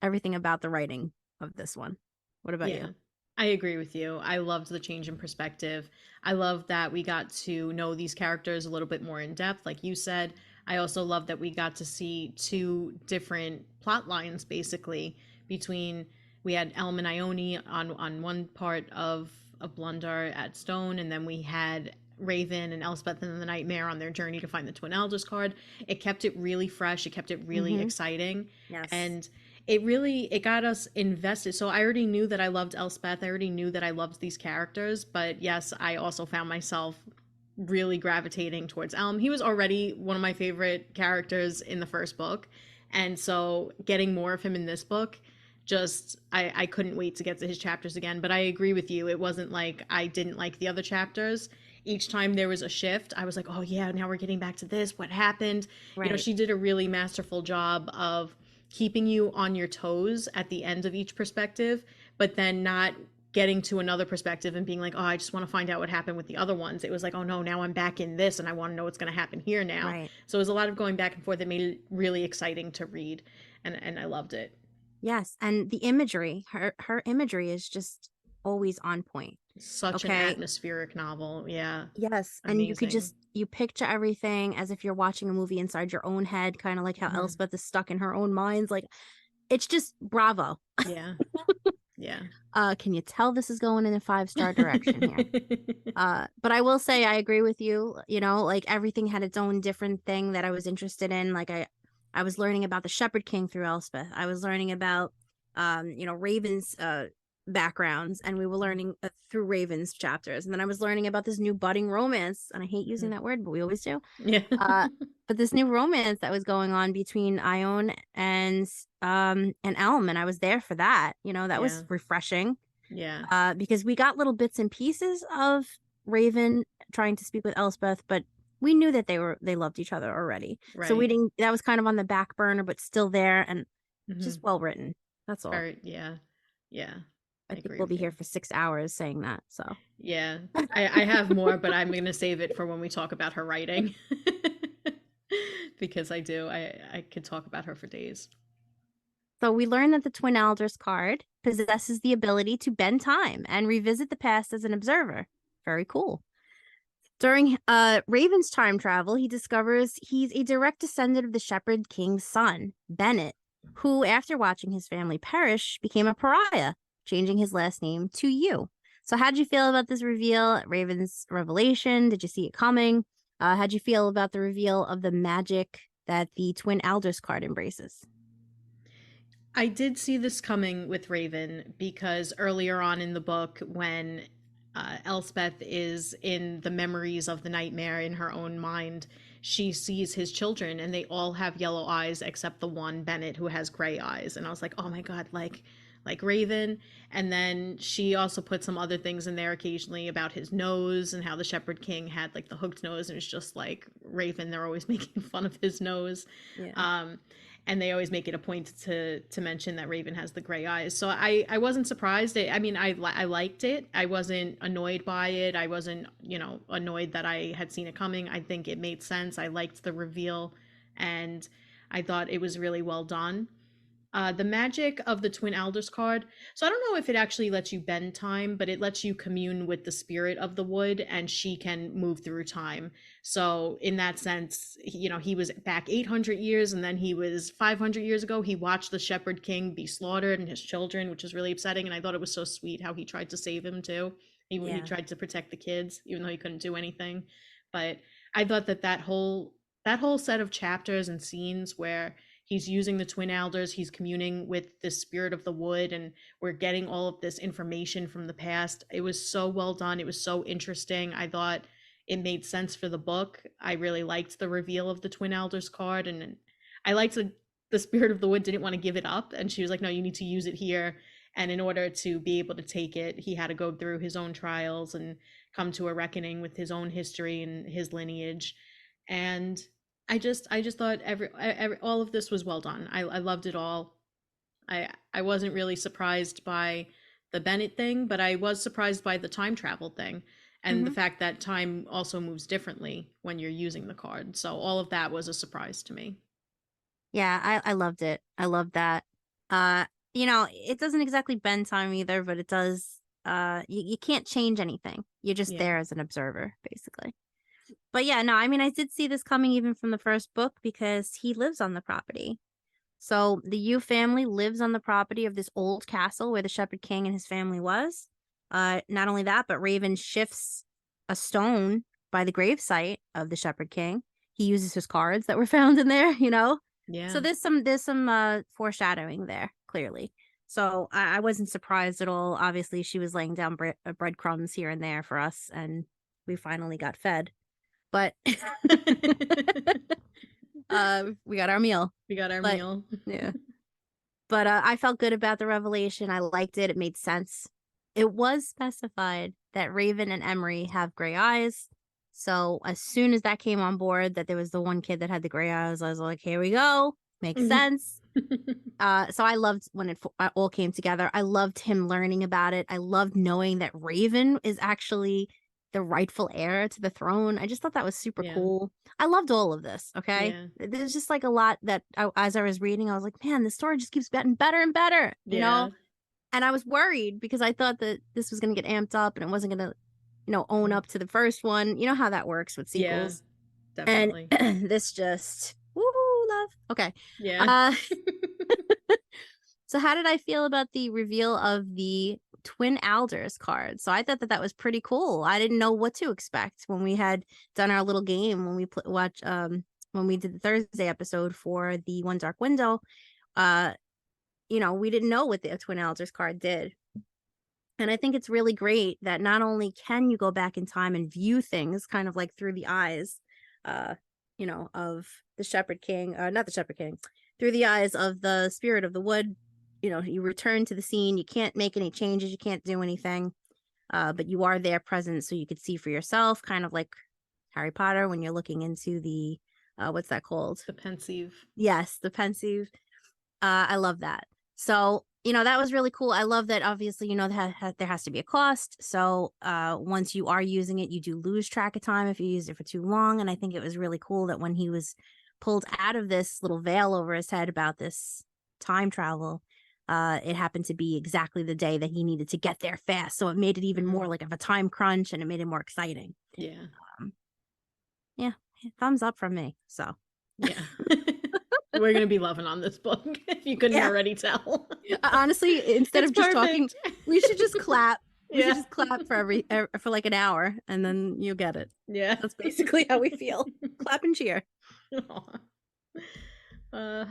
everything about the writing of this one. What about you? I agree with you. I loved the change in perspective. I love that we got to know these characters a little bit more in depth, like you said. I also love that we got to see two different plot lines, basically, between we had Elm and Ione on one part of Blunder at Stone, and then we had Raven and Elspeth and the Nightmare on their journey to find the Twin Elders card. It kept it really fresh. It kept it really exciting. Yes. And it got us invested. So I already knew that I loved Elspeth. I already knew that I loved these characters, but yes, I also found myself really gravitating towards Elm. He was already one of my favorite characters in the first book, and so getting more of him in this book, just I couldn't wait to get to his chapters again. But I agree with you. It wasn't like I didn't like the other chapters. Each time there was a shift, I was like, oh yeah, now we're getting back to this. What happened? You know, Right. she did a really masterful job of keeping you on your toes at the end of each perspective, but then not getting to another perspective and being like, oh, I just want to find out what happened with the other ones. It was like, oh no, now I'm back in this and I want to know what's going to happen here now. Right. So it was a lot of going back and forth that made it really exciting to read, and I loved it. Yes, and the imagery, her imagery is just always on point. Such an Okay. atmospheric novel. Yeah. Yes, and you could Amazing. just you picture everything as if you're watching a movie inside your own head, kind of like how Mhm. Elspeth is stuck in her own mind. Like, it's just bravo. Yeah. Yeah. Can you tell this is going in a 5-star direction here? But I will say I agree with you. You know, like everything had its own different thing that I was interested in. Like I was learning about the Shepherd King through Elspeth. I was learning about Raven's backgrounds, and we were learning through Raven's chapters. And then I was learning about this new budding romance, and I hate using that word, but we always do. Yeah. But this new romance that was going on between Ione and Elm, and I was there for that. You know, that Yeah. was refreshing. Yeah. Because we got little bits and pieces of Raven trying to speak with Elspeth, but we knew that they loved each other already. Right. So we didn't. That was kind of on the back burner, but still there, and just Mhm. well written. That's all. Very, yeah. Yeah. I think agree we'll with be you. here for 6 hours saying that. So Yeah. I have more, but I'm going to save it for when we talk about her writing. Because I could talk about her for days. So we learn that the Twin Elders card possesses the ability to bend time and revisit the past as an observer. Very cool. During Raven's time travel, he discovers he's a direct descendant of the Shepherd King's son, Bennett, who, after watching his family perish, became a pariah, changing his last name to you. So how'd you feel about this reveal, Raven's revelation? Did you see it coming? How'd you feel about the reveal of the magic that the Twin Elders card embraces? I did see this coming with Raven because earlier on in the book, when Elspeth is in the memories of the nightmare in her own mind, she sees his children and they all have yellow eyes except the one, Bennett, who has gray eyes. And I was like, oh my God, like Raven. And then she also put some other things in there occasionally about his nose and how the Shepherd King had like the hooked nose, and it's just like Raven, they're always making fun of his nose. Yeah. And they always make it a point to mention that Raven has the gray eyes. So I wasn't surprised. I mean, I liked it. I wasn't annoyed by it. I wasn't, annoyed that I had seen it coming. I think it made sense. I liked the reveal, and I thought it was really well done. The magic of the Twin Elders card. So I don't know if it actually lets you bend time, but it lets you commune with the spirit of the wood, and she can move through time. So in that sense, he was back 800 years, and then he was 500 years ago. He watched the Shepherd King be slaughtered and his children, which was really upsetting. And I thought it was so sweet how he tried to save him too. He tried to protect the kids, even though he couldn't do anything. But I thought that whole set of chapters and scenes where he's using the Twin Elders, he's communing with the spirit of the wood, and we're getting all of this information from the past. It was so well done. It was so interesting. I thought it made sense for the book. I really liked the reveal of the Twin Elders card, and I liked the spirit of the wood didn't want to give it up, and she was like, no, you need to use it here. And in order to be able to take it, he had to go through his own trials and come to a reckoning with his own history and his lineage. And I just thought every all of this was well done. I loved it all. I wasn't really surprised by the Bennett thing, but I was surprised by the time travel thing, and the fact that time also moves differently when you're using the card. So all of that was a surprise to me. Yeah, I loved it. I loved that. It doesn't exactly bend time either, but it does. You can't change anything. You're just there as an observer, basically. But yeah, no, I mean, I did see this coming even from the first book because he lives on the property. So the Yu family lives on the property of this old castle where the Shepherd King and his family was. Not only that, but Raven shifts a stone by the gravesite of the Shepherd King. He uses his cards that were found in there, Yeah. So there's some foreshadowing there, clearly. So I wasn't surprised at all. Obviously, she was laying down breadcrumbs here and there for us, and we finally got fed. But we got our meal. We got our But, meal. Yeah. But I felt good about the revelation. I liked it. It made sense. It was specified that Raven and Emery have gray eyes. So as soon as that came on board, that there was the one kid that had the gray eyes, I was like, here we go. Makes sense. So I loved when it all came together. I loved him learning about it. I loved knowing that Raven is actually the rightful heir to the throne. I just thought that was super cool. I loved all of this. Okay. There's just like a lot that as I was reading, I was like, man, the story just keeps getting better and better, you know? And I was worried because I thought that this was going to get amped up and it wasn't going to, own up to the first one. You know how that works with sequels. Yeah, definitely. And this just, woo, love. Okay. Yeah. So how did I feel about the reveal of the Twin Alders card? So I thought that was pretty cool. I didn't know what to expect when we had done our little game when we when we did the Thursday episode for the One Dark Window. We didn't know what the Twin Alders card did. And I think it's really great that not only can you go back in time and view things kind of like through the eyes, of the Shepherd King, not the Shepherd King, through the eyes of the Spirit of the Wood. You return to the scene. You can't make any changes. You can't do anything. But you are there present so you could see for yourself, kind of like Harry Potter when you're looking into the, what's that called? The pensieve. Yes, the pensieve. I love that. So, that was really cool. I love that obviously, there has to be a cost. So once you are using it, you do lose track of time if you use it for too long. And I think it was really cool that when he was pulled out of this little veil over his head about this time travel, it happened to be exactly the day that he needed to get there fast. So it made it even more like of a time crunch and it made it more exciting. Yeah. Yeah. Thumbs up from me. So yeah. We're going to be loving on this book, if you couldn't already tell. Honestly, instead of just talking, we should just clap. We should just clap for like an hour, and then you get it. Yeah. That's basically how we feel. Clap and cheer. All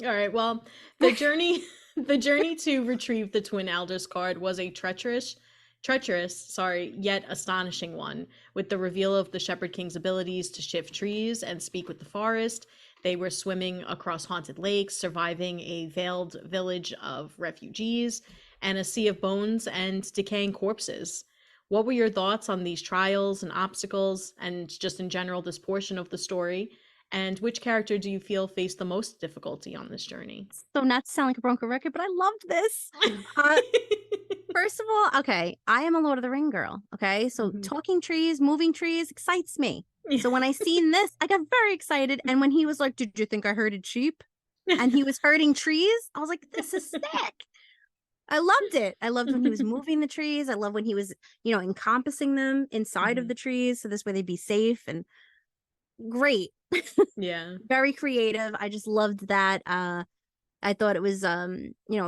right. Well, the journey to retrieve the Twin Alders card was a treacherous, yet astonishing one, with the reveal of the Shepherd King's abilities to shift trees and speak with the forest. They were swimming across haunted lakes, surviving a veiled village of refugees, and a sea of bones and decaying corpses. What were your thoughts on these trials and obstacles, and just in general this portion of the story? And which character do you feel faced the most difficulty on this journey? So not to sound like a broken record, but I loved this. First of all, okay, I am a Lord of the Ring girl. Okay, so talking trees, moving trees excites me. So when I seen this, I got very excited. And when he was like, "Did you think I herded sheep?" and he was herding trees, I was like, "This is sick." I loved it. I loved when he was moving the trees. I love when he was, encompassing them inside of the trees, so this way they'd be safe and great. Yeah. Very creative. I just loved that. I thought it was a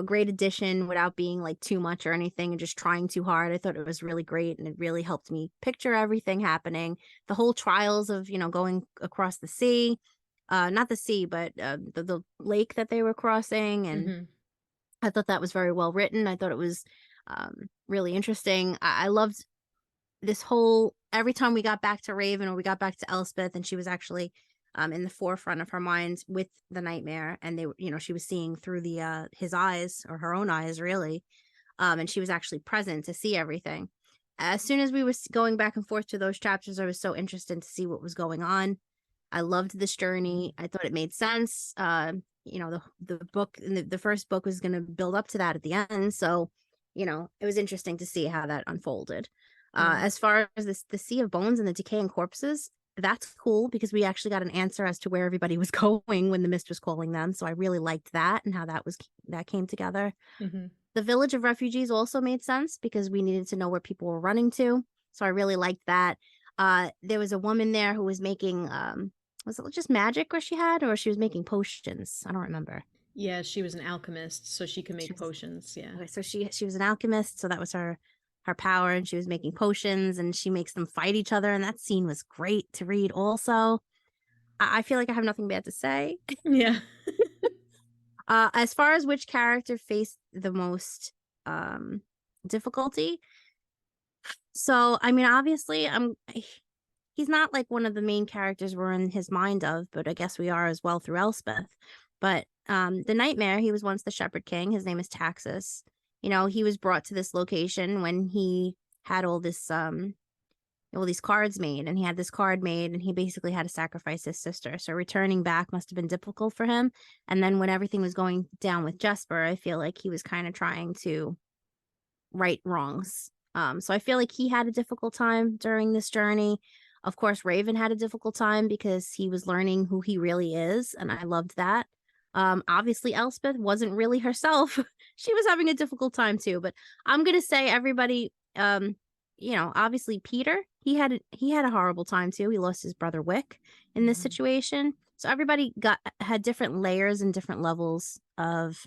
great addition without being like too much or anything and just trying too hard. I thought it was really great and it really helped me picture everything happening. The whole trials of, going across the sea, not the sea, but the lake that they were crossing. And I thought that was very well written. I thought it was really interesting. I loved this whole, every time we got back to Raven or we got back to Elspeth and she was actually in the forefront of her mind with the nightmare, and they, she was seeing through the his eyes, or her own eyes, really, and she was actually present to see everything. As soon as we was going back and forth to those chapters, I was so interested to see what was going on. I loved this journey. I thought it made sense. The book, the first book was going to build up to that at the end, so it was interesting to see how that unfolded. As far as the Sea of Bones and the decaying corpses, that's cool because we actually got an answer as to where everybody was going when the mist was calling them. So I really liked that and how that came together. The village of refugees also made sense because we needed to know where people were running to. So I really liked that. There was a woman there who was making, was it just magic or she was making potions? I don't remember. Yeah, she was an alchemist, so she could make potions. Yeah. Okay, so she was an alchemist, so that was her power, and she was making potions and she makes them fight each other, and that scene was great to read also. I feel like I have nothing bad to say. Yeah. As far as which character faced the most difficulty, so I mean, obviously, he's not like one of the main characters we're in his mind of, but I guess we are as well through Elspeth. But the Nightmare, he was once the Shepherd King. His name is Taxus. You know, he was brought to this location when he had all these cards made, and he had this card made, and he basically had to sacrifice his sister. So returning back must have been difficult for him. And then when everything was going down with Jesper, I feel like he was kind of trying to right wrongs. So I feel like he had a difficult time during this journey. Of course, Raven had a difficult time because he was learning who he really is, and I loved that. Obviously, Elspeth wasn't really herself. She was having a difficult time too. But I'm gonna say everybody, obviously Peter, he had a horrible time too. He lost his brother Wick in this situation. So everybody had different layers and different levels of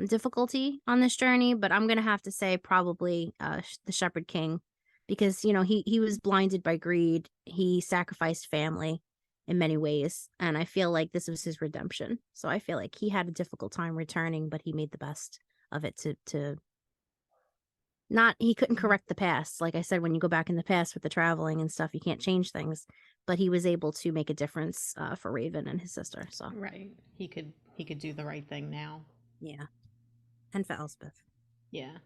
difficulty on this journey, but I'm gonna have to say probably the Shepherd King, because he was blinded by greed. He sacrificed family in many ways, and I feel like this was his redemption. So I feel like he had a difficult time returning, but he made the best of it to not, he couldn't correct the past. Like I said, when you go back in the past with the traveling and stuff, you can't change things, but he was able to make a difference for Raven and his sister. So Right. He could do the right thing now. yeah. And for Elspeth. Yeah.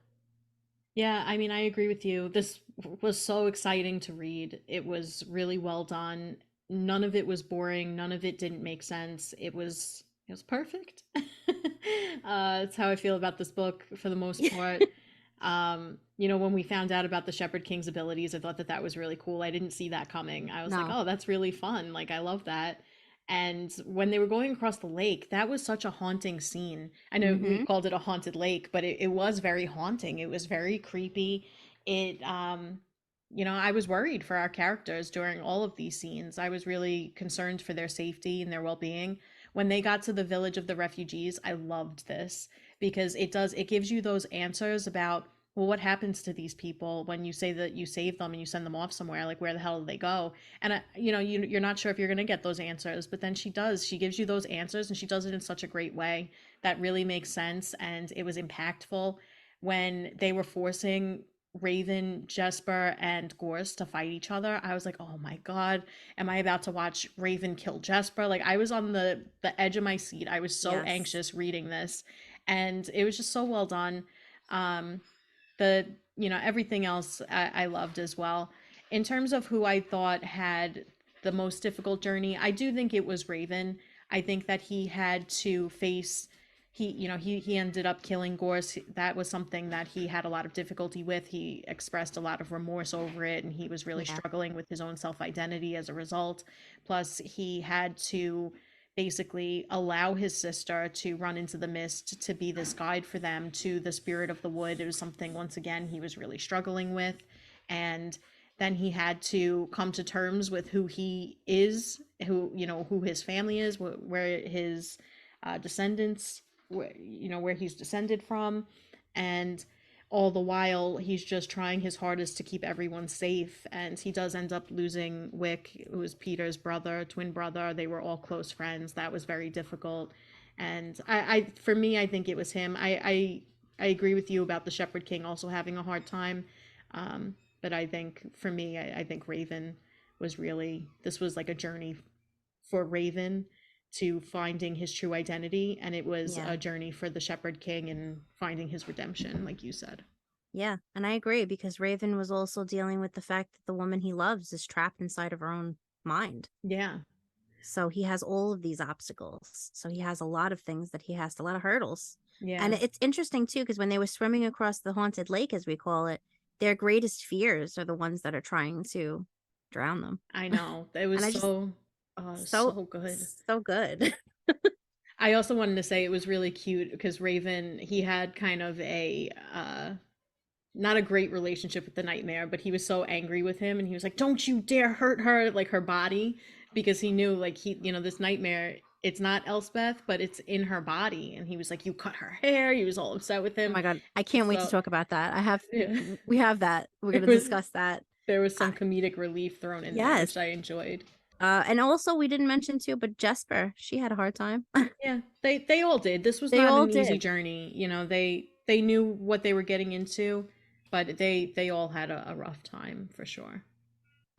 Yeah, I mean, I agree with you. This was so exciting to read. It was really well done. None of it was boring. None of it didn't make sense. It was perfect. That's how I feel about this book for the most part. When we found out about the Shepherd King's abilities, I thought that was really cool. I didn't see that coming. I was like, No. oh, that's really fun. Like, I love that. And when they were going across the lake, that was such a haunting scene. I know we called it a haunted lake, but it was very haunting. It was very creepy. I was worried for our characters during all of these scenes. I was really concerned for their safety and their well-being. When they got to the village of the refugees, I loved this because it gives you those answers about, well, what happens to these people when you say that you save them and you send them off somewhere? Like, where the hell do they go? And you're not sure if you're going to get those answers, but then she does. She gives you those answers, and she does it in such a great way that really makes sense, and it was impactful when they were forcing Raven, Jesper, and Gorse to fight each other. I was like, oh my god, am I about to watch Raven kill Jesper? Like, I was on the edge of my seat. I was so anxious reading this, and it was just so well done. Everything else I loved as well. In terms of who I thought had the most difficult journey, I do think it was Raven. I think that he had to face, he ended up killing Gorse. That was something that he had a lot of difficulty with. He expressed a lot of remorse over it, and he was really struggling with his own self-identity as a result. Plus, he had to basically allow his sister to run into the mist to be this guide for them to the spirit of the wood. It was something, once again, he was really struggling with. And then he had to come to terms with who he is, who his family is, where his descendants, where he's descended from. And all the while he's just trying his hardest to keep everyone safe, and he does end up losing Wick, who was Peter's twin brother. They were all close friends. That was very difficult. And for me, I think it was him. I agree with you about the Shepherd King also having a hard time, but I think for me, I think Raven was really, this was like a journey for Raven to finding his true identity, and it was a journey for the Shepherd King and finding his redemption, like you said. Yeah, and I agree, because Raven was also dealing with the fact that the woman he loves is trapped inside of her own mind. Yeah. So he has all of these obstacles. So he has a lot of things that he has, a lot of hurdles. Yeah. And it's interesting too, because when they were swimming across the haunted lake, as we call it, their greatest fears are the ones that are trying to drown them. I know. It was so good. So good. I also wanted to say it was really cute because Raven, he had kind of a not a great relationship with the Nightmare, but he was so angry with him, and he was like, don't you dare hurt her, like her body, because he knew, like, this Nightmare, it's not Elspeth, but it's in her body. And he was like, you cut her hair. He was all upset with him. Oh my god, I can't wait to talk about that. We have that. We're going to discuss that. There was some comedic relief thrown in there, which I enjoyed. And also we didn't mention too, but Jesper, she had a hard time. Yeah, they all did. This was They not all an easy did. journey. You know, they knew what they were getting into, but they all had a rough time for sure.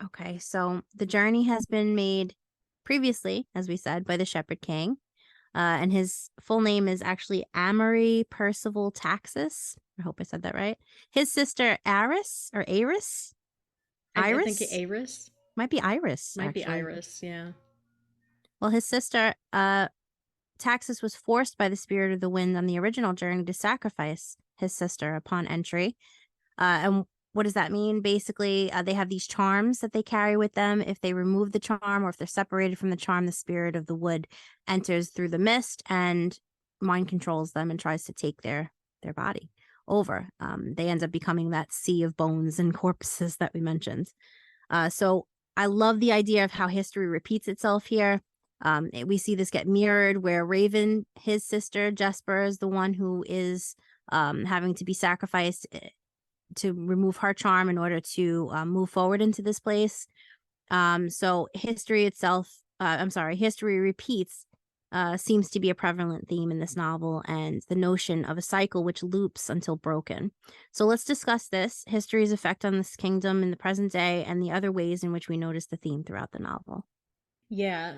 Okay, so the journey has been made previously, as we said, by the Shepherd King. And his full name is actually Amory Percival Taxis. I hope I said that right. His sister Aris or Aris? I think Iris? Iris. Might be Iris, Might be actually. Iris, yeah. Well, his sister, Taxis was forced by the spirit of the wind on the original journey to sacrifice his sister upon entry. And what does that mean? Basically, they have these charms that they carry with them. If they remove the charm or if they're separated from the charm, the spirit of the wood enters through the mist and mind controls them and tries to take their body over. They end up becoming that sea of bones and corpses that we mentioned. So I love the idea of how history repeats itself here. We see this get mirrored where Raven, his sister, Jesper, is the one who is having to be sacrificed to remove her charm in order to move forward into this place. So history itself, history repeats seems to be a prevalent theme in this novel and the notion of a cycle which loops until broken. So let's discuss this, history's effect on this kingdom in the present day and the other ways in which we notice the theme throughout the novel. Yeah.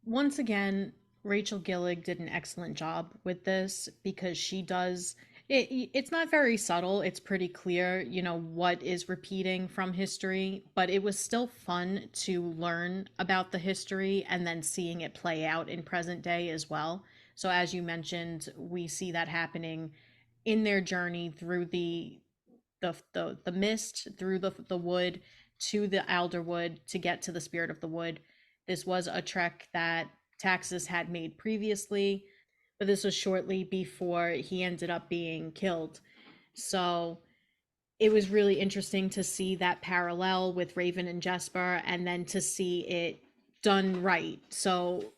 Once again, Rachel Gillig did an excellent job with this because she does it's not very subtle. It's pretty clear, you know, what is repeating from history, but it was still fun to learn about the history and then seeing it play out in present day as well. So as you mentioned, we see that happening in their journey through the mist, through the wood to the Alderwood to get to the Spirit of the Wood. This was a trek that Taxis had made previously, but this was shortly before he ended up being killed. So it was really interesting to see that parallel with Raven and Jesper and then to see it done right. So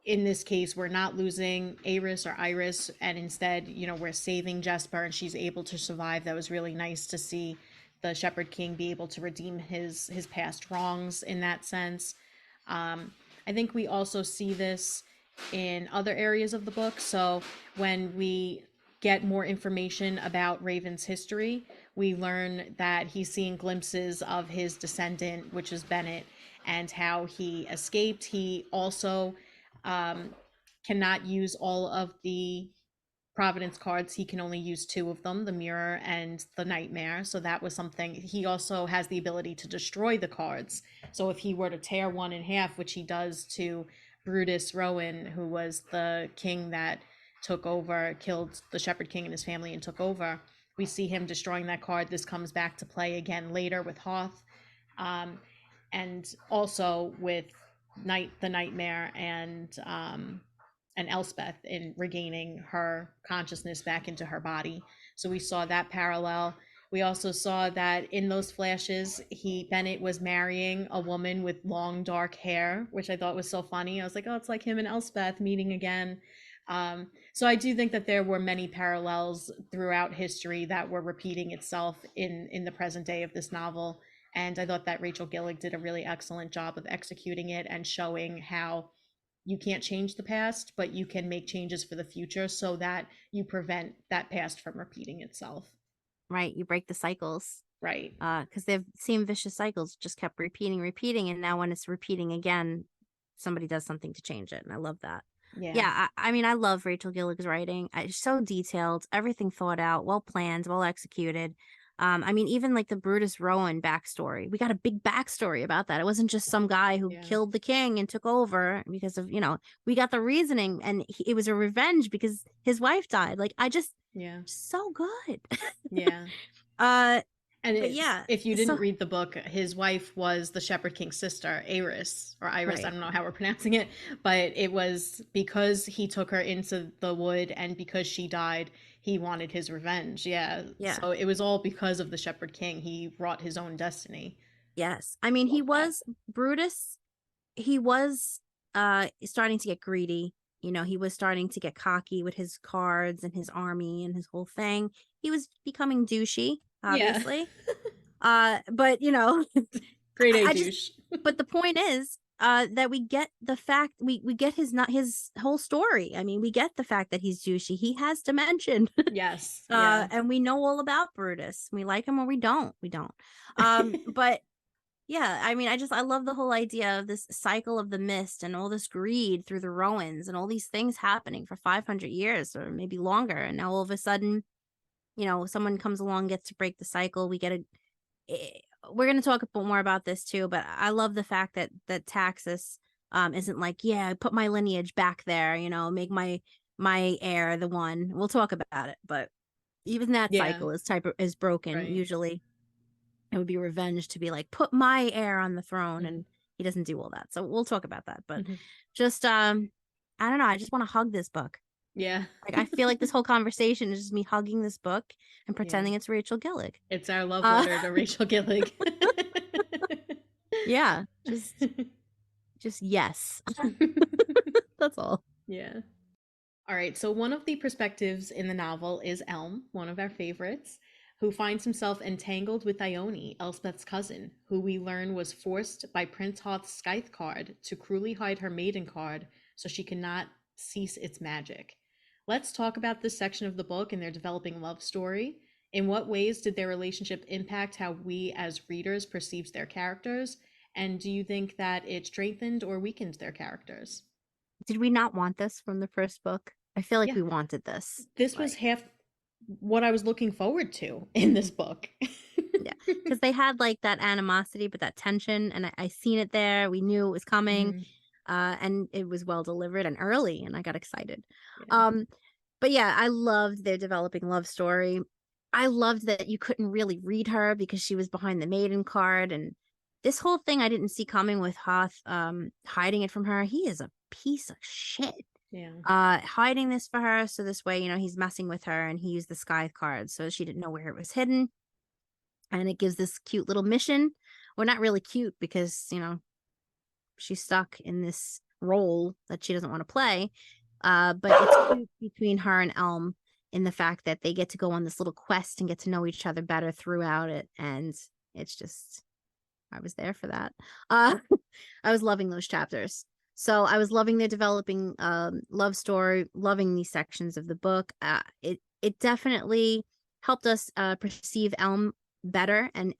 in this case, we're not losing Iris, and instead, you know, we're saving Jesper and she's able to survive. That was really nice to see the Shepherd King be able to redeem his past wrongs in that sense. I think we also see this in other areas of the book. So when we get more information about Raven's history, we learn that he's seeing glimpses of his descendant, which is Bennett, and how he escaped. He also cannot use all of the Providence cards. He can only use two of them, the Mirror and the Nightmare. So that was something. He also has the ability to destroy the cards. So if he were to tear one in half, which he does to Brutus Rowan, who was the king that took over, killed the Shepherd King and his family and took over, we see him destroying that card. This comes back to play again later with Hoth. And also with the Nightmare and Elspeth in regaining her consciousness back into her body. So we saw that parallel. We also saw that in those flashes, Bennett was marrying a woman with long dark hair, which I thought was so funny. I was like, oh, it's like him and Elspeth meeting again. So I do think that there were many parallels throughout history that were repeating itself in the present day of this novel. And I thought that Rachel Gillig did a really excellent job of executing it and showing how you can't change the past, but you can make changes for the future so that you prevent that past from repeating itself. Right. You break the cycles. Right. Because they've seen vicious cycles just kept repeating. And now when it's repeating again, somebody does something to change it. And I love that. Yeah. I mean, I love Rachel Gillig's writing. It's so detailed, everything thought out, well planned, well executed. I mean, even like the Brutus Rowan backstory, we got a big backstory about that. It wasn't just some guy who killed the king and took over because of, you know, we got the reasoning and it was a revenge because his wife died. Like, so good. And yeah, if you didn't read the book, his wife was the Shepherd King's sister, Iris, right. I don't know how we're pronouncing it, but it was because he took her into the wood and because she died, he wanted his revenge. Yeah. So it was all because of the Shepherd King. He wrought his own destiny. Yes. I mean, Brutus, he was starting to get greedy. You know, he was starting to get cocky with his cards and his army and his whole thing. He was becoming douchey, obviously. But you know, great douche. But the point is, that we get the fact we get his whole story. I mean, we get the fact that he's douchey. He has dimension. Yes. Yeah. And we know all about Brutus. We like him or we don't. We don't. But yeah, I mean, I love the whole idea of this cycle of the mist and all this greed through the Rowans and all these things happening for 500 years or maybe longer. And now all of a sudden, you know, someone comes along, gets to break the cycle. We get we're going to talk a bit more about this too, but I love the fact that Taxus isn't like, yeah, put my lineage back there, you know, make my heir the one. We'll talk about it, but even that cycle is broken. Right. Usually it would be revenge to be like, put my heir on the throne, and he doesn't do all that. So we'll talk about that, but just I don't know, I just want to hug this book. Yeah. Like, I feel like this whole conversation is just me hugging this book and pretending it's Rachel Gillig. It's our love letter to Rachel Gillig. Yeah. Just yes. That's all. Yeah. All right. So one of the perspectives in the novel is Elm, one of our favorites, who finds himself entangled with Ione, Elspeth's cousin, who we learn was forced by Prince Hoth's Scythe card to cruelly hide her maiden card so she cannot cease its magic. Let's talk about this section of the book and their developing love story. In what ways did their relationship impact how we as readers perceived their characters? And do you think that it strengthened or weakened their characters? Did we not want this from the first book? I feel like we wanted this. This was half what I was looking forward to in this book. Yeah, because they had like that animosity, but that tension, and I seen it there. We knew it was coming, and it was well delivered and early, and I got excited. Yeah. But yeah, I loved their developing love story. I loved that you couldn't really read her because she was behind the maiden card, and this whole thing I didn't see coming with Hoth hiding it from her. He is a piece of shit. Yeah. Hiding this for her, so this way, you know, he's messing with her, and he used the Scythe card so she didn't know where it was hidden. And it gives this cute little mission. Well, not really cute because, you know, she's stuck in this role that she doesn't want to play. But it's cute between her and Elm in the fact that they get to go on this little quest and get to know each other better throughout it. And it's just, I was there for that. I was loving those chapters. So I was loving their developing love story, loving these sections of the book. It definitely helped us perceive Elm better, and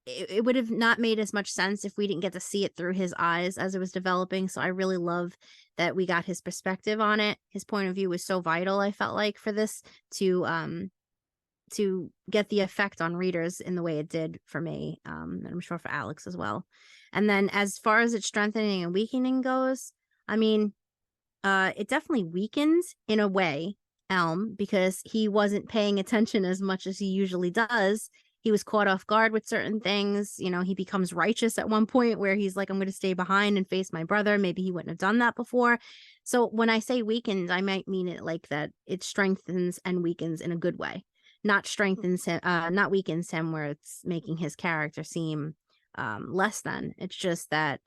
it would have not made as much sense if we didn't get to see it through his eyes as it was developing. So I really love that we got his perspective on it. His point of view was so vital, I felt like, for this to get the effect on readers in the way it did for me, and I'm sure for Alex as well. And then as far as its strengthening and weakening goes, I mean, it definitely weakens in a way Elm, because he wasn't paying attention as much as he usually does. He was caught off guard with certain things. You know, he becomes righteous at one point where he's like, I'm going to stay behind and face my brother. Maybe he wouldn't have done that before. So when I say weakens, I might mean it like that. It strengthens and weakens in a good way, not strengthens him, not weakens him where it's making his character seem less than. It's just that,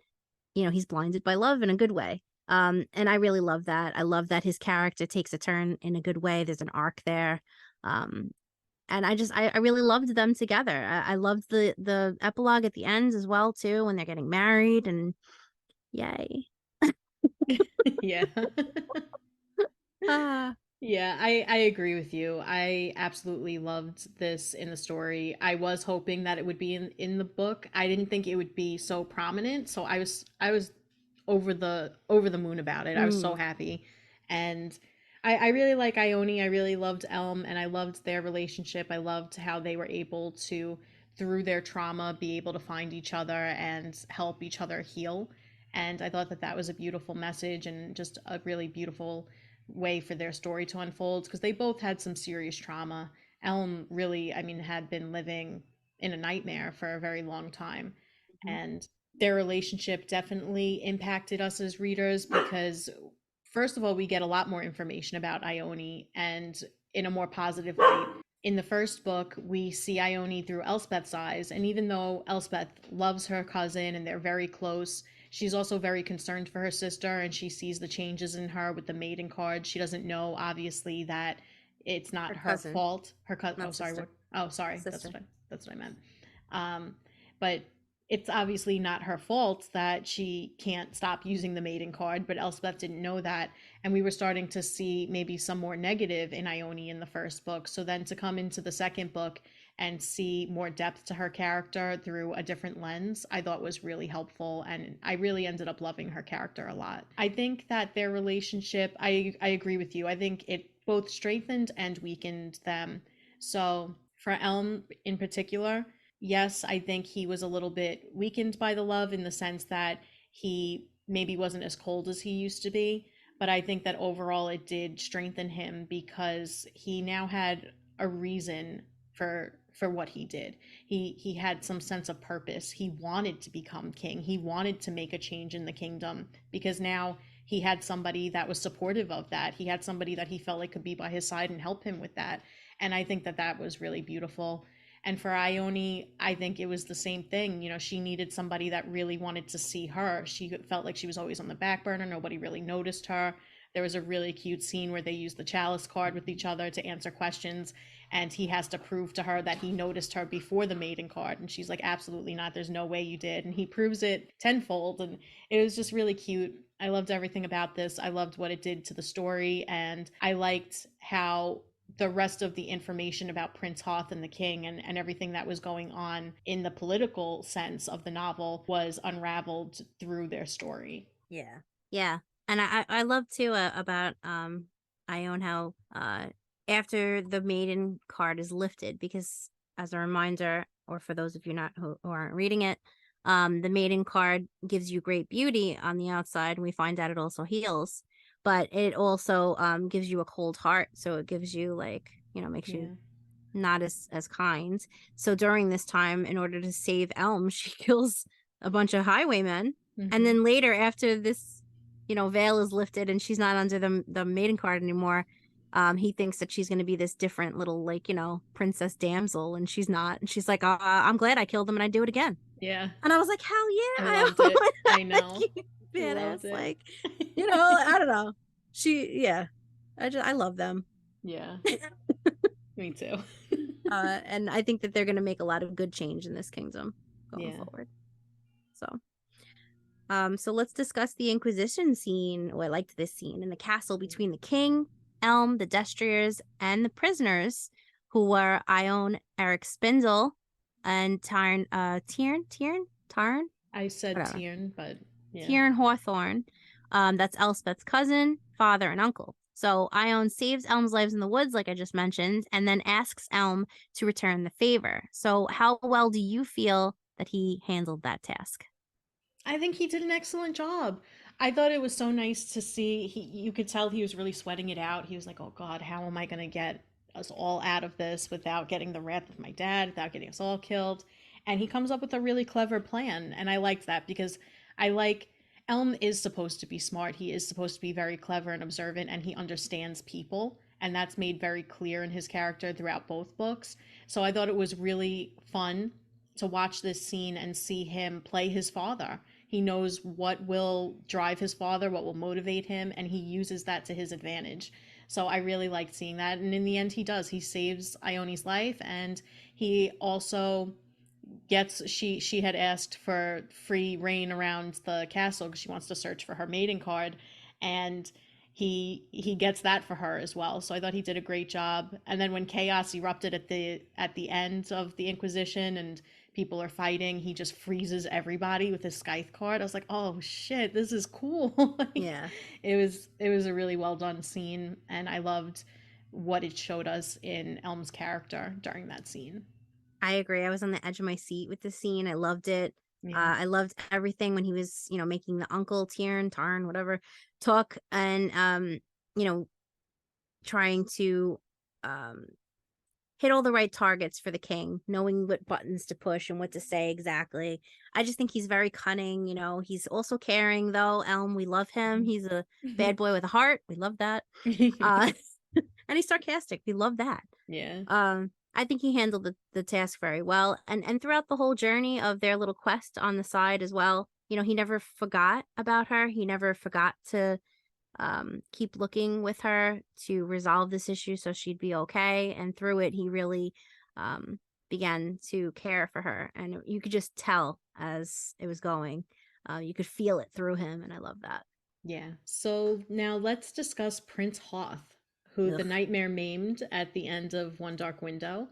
you know, he's blinded by love in a good way. And I really love that. I love that his character takes a turn in a good way. There's an arc there. And I really loved them together. I loved the epilogue at the end as well too, when they're getting married, and yay. Yeah. Yeah, I agree with you. I absolutely loved this in the story. I was hoping that it would be in the book. I didn't think it would be so prominent, so I was over the moon about it. I was so happy. And I really like Ione. I really loved Elm, and I loved their relationship. I loved how they were able to, through their trauma, be able to find each other and help each other heal. And I thought that was a beautiful message and just a really beautiful way for their story to unfold, because they both had some serious trauma. Elm really, I mean, had been living in a nightmare for a very long time. And their relationship definitely impacted us as readers, because first of all, we get a lot more information about Ione, and in a more positive light. In the first book, we see Ione through Elspeth's eyes, and even though Elspeth loves her cousin and they're very close, she's also very concerned for her sister, and she sees the changes in her with the maiden card. She doesn't know, obviously, that it's not her fault. Her cousin. Oh, sorry. That's what I meant. But it's obviously not her fault that she can't stop using the maiden card, but Elspeth didn't know that. And we were starting to see maybe some more negative in Ione in the first book. So then to come into the second book and see more depth to her character through a different lens, I thought was really helpful. And I really ended up loving her character a lot. I think that their relationship, I agree with you. I think it both strengthened and weakened them. So for Elm in particular, yes, I think he was a little bit weakened by the love in the sense that he maybe wasn't as cold as he used to be. But I think that overall it did strengthen him because he now had a reason for what he did. He had some sense of purpose. He wanted to become king. He wanted to make a change in the kingdom because now he had somebody that was supportive of that. He had somebody that he felt like could be by his side and help him with that. And I think that that was really beautiful. And for Ione, I think it was the same thing. You know, she needed somebody that really wanted to see her. She felt like she was always on the back burner. Nobody really noticed her. There was a really cute scene where they used the chalice card with each other to answer questions. And he has to prove to her that he noticed her before the maiden card. And she's like, absolutely not. There's no way you did. And he proves it tenfold. And it was just really cute. I loved everything about this. I loved what it did to the story. And I liked how the rest of the information about Prince Hoth and the king and everything that was going on in the political sense of the novel was unraveled through their story. Yeah. Yeah. And I love too about Ione how after the maiden card is lifted, because as a reminder, or for those of you not who aren't reading it, the maiden card gives you great beauty on the outside, and we find out it also heals, but it also gives you a cold heart, so it gives you like, you know, makes you not as kind. So during this time, in order to save Elm, she kills a bunch of highwaymen. And then later, after this, you know, veil is lifted and she's not under the maiden card anymore, he thinks that she's going to be this different little, like, you know, princess damsel, and she's not. And she's like, I'm glad I killed them and I do it again. Yeah. And I was like, hell yeah. I loved it. I know. Badass. Like, you know, I don't know. I love them. Yeah. Me too. And I think that they're going to make a lot of good change in this kingdom going forward. So let's discuss the Inquisition scene. Oh, I liked this scene in the castle between the king, Elm, the Destriers, and the prisoners, who were Ione, Eric Spindle, and Tarn. I said Tyrn, but yeah. Tyrn Hawthorne. That's Elspeth's cousin, father, and uncle. So Ione saves Elm's lives in the woods, like I just mentioned, and then asks Elm to return the favor. So how well do you feel that he handled that task? I think he did an excellent job. I thought it was so nice to see. You could tell he was really sweating it out. He was like, oh God, how am I going to get us all out of this without getting the wrath of my dad, without getting us all killed? And he comes up with a really clever plan. And I liked that because I like Elm is supposed to be smart. He is supposed to be very clever and observant, and he understands people. And that's made very clear in his character throughout both books. So I thought it was really fun to watch this scene and see him play his father. He knows what will drive his father, what will motivate him, and he uses that to his advantage. So I really liked seeing that. And in the end, he does. He saves Ione's life, and he also gets she had asked for free reign around the castle because she wants to search for her maiden card, and he gets that for her as well. So I thought he did a great job. And then when chaos erupted at the end of the Inquisition and people are fighting, he just freezes everybody with his scythe card. I was like, oh shit, this is cool. Like, yeah, it was a really well done scene, and I loved what it showed us in Elm's character during that scene. I agree. I was on the edge of my seat with the scene. I loved it. I loved everything when he was, you know, making the uncle Tarn, whatever, talk, and you know, trying to hit all the right targets for the king, knowing what buttons to push and what to say exactly. I just think he's very cunning. You know, he's also caring though. Elm, we love him. He's a bad boy with a heart. We love that. And he's sarcastic. We love that. Yeah. I think he handled the task very well. And throughout the whole journey of their little quest on the side as well, you know, he never forgot about her. He never forgot to keep looking with her to resolve this issue so she'd be okay. And through it, he really began to care for her, and you could just tell as it was going. You could feel it through him, and I love that. Yeah. So now let's discuss Prince Hoth, who the Ugh. nightmare maimed at the end of One Dark Window.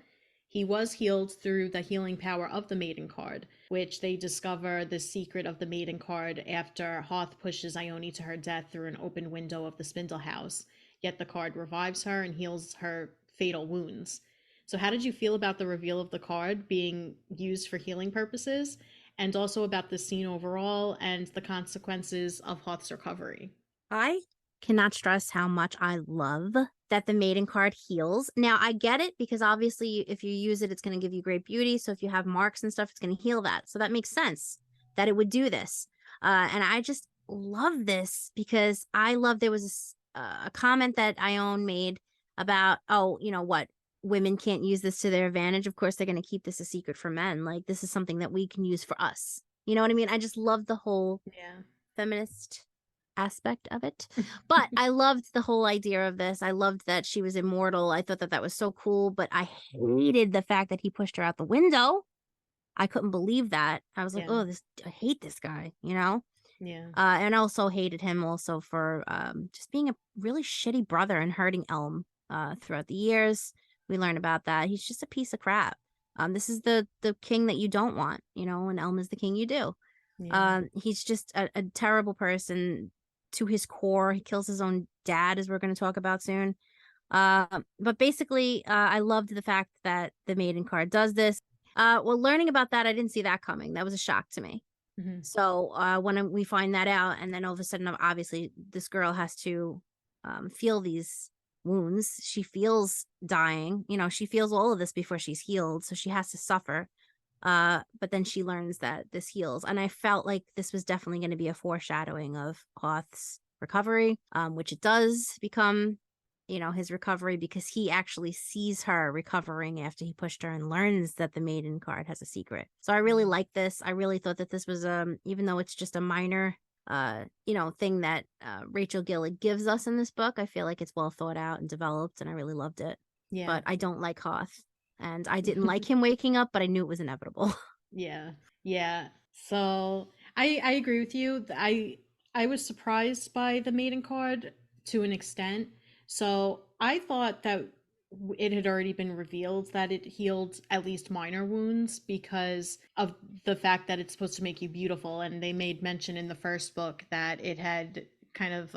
He was healed through the healing power of the Maiden card, which they discover the secret of the Maiden card after Hoth pushes Ione to her death through an open window of the Spindle House. Yet the card revives her and heals her fatal wounds. So how did you feel about the reveal of the card being used for healing purposes? And also about the scene overall and the consequences of Hoth's recovery? I cannot stress how much I love that the Maiden card heals. Now, I get it because obviously if you use it, it's going to give you great beauty. So if you have marks and stuff, it's going to heal that. So that makes sense that it would do this. And I just love this because I love there was a comment that Ione made about, oh, you know what? Women can't use this to their advantage. Of course, they're going to keep this a secret for men. Like, this is something that we can use for us. You know what I mean? I just love the whole feminist aspect of it. But I loved the whole idea of this. I loved that she was immortal. I thought that that was so cool, but I hated the fact that he pushed her out the window. I couldn't believe that. I was like, oh, I hate this guy, you know? Yeah. And I also hated him also for just being a really shitty brother and hurting Elm throughout the years. We learn about that. He's just a piece of crap. This is the king that you don't want, you know, and Elm is the king you do. Yeah. He's just a terrible person to his core. He kills his own dad, as we're going to talk about soon. But basically, I loved the fact that the Maiden card does this. Well, learning about that, I didn't see that coming. That was a shock to me. Mm-hmm. So when we find that out, and then all of a sudden, obviously, this girl has to feel these wounds. She feels dying. You know, she feels all of this before she's healed, so she has to suffer. But then she learns that this heals, and I felt like this was definitely going to be a foreshadowing of Hoth's recovery, which it does become, you know, his recovery, because he actually sees her recovering after he pushed her and learns that the Maiden card has a secret. So I really like this. I really thought that this was even though it's just a minor you know, thing that Rachel Gillig gives us in this book, I feel like it's well thought out and developed, and I really loved it. Yeah. But I don't like Hoth, and I didn't like him waking up, but I knew it was inevitable. Yeah. So I agree with you. I was surprised by the Maiden card to an extent. So I thought that it had already been revealed that it healed at least minor wounds because of the fact that it's supposed to make you beautiful, and they made mention in the first book that it had kind of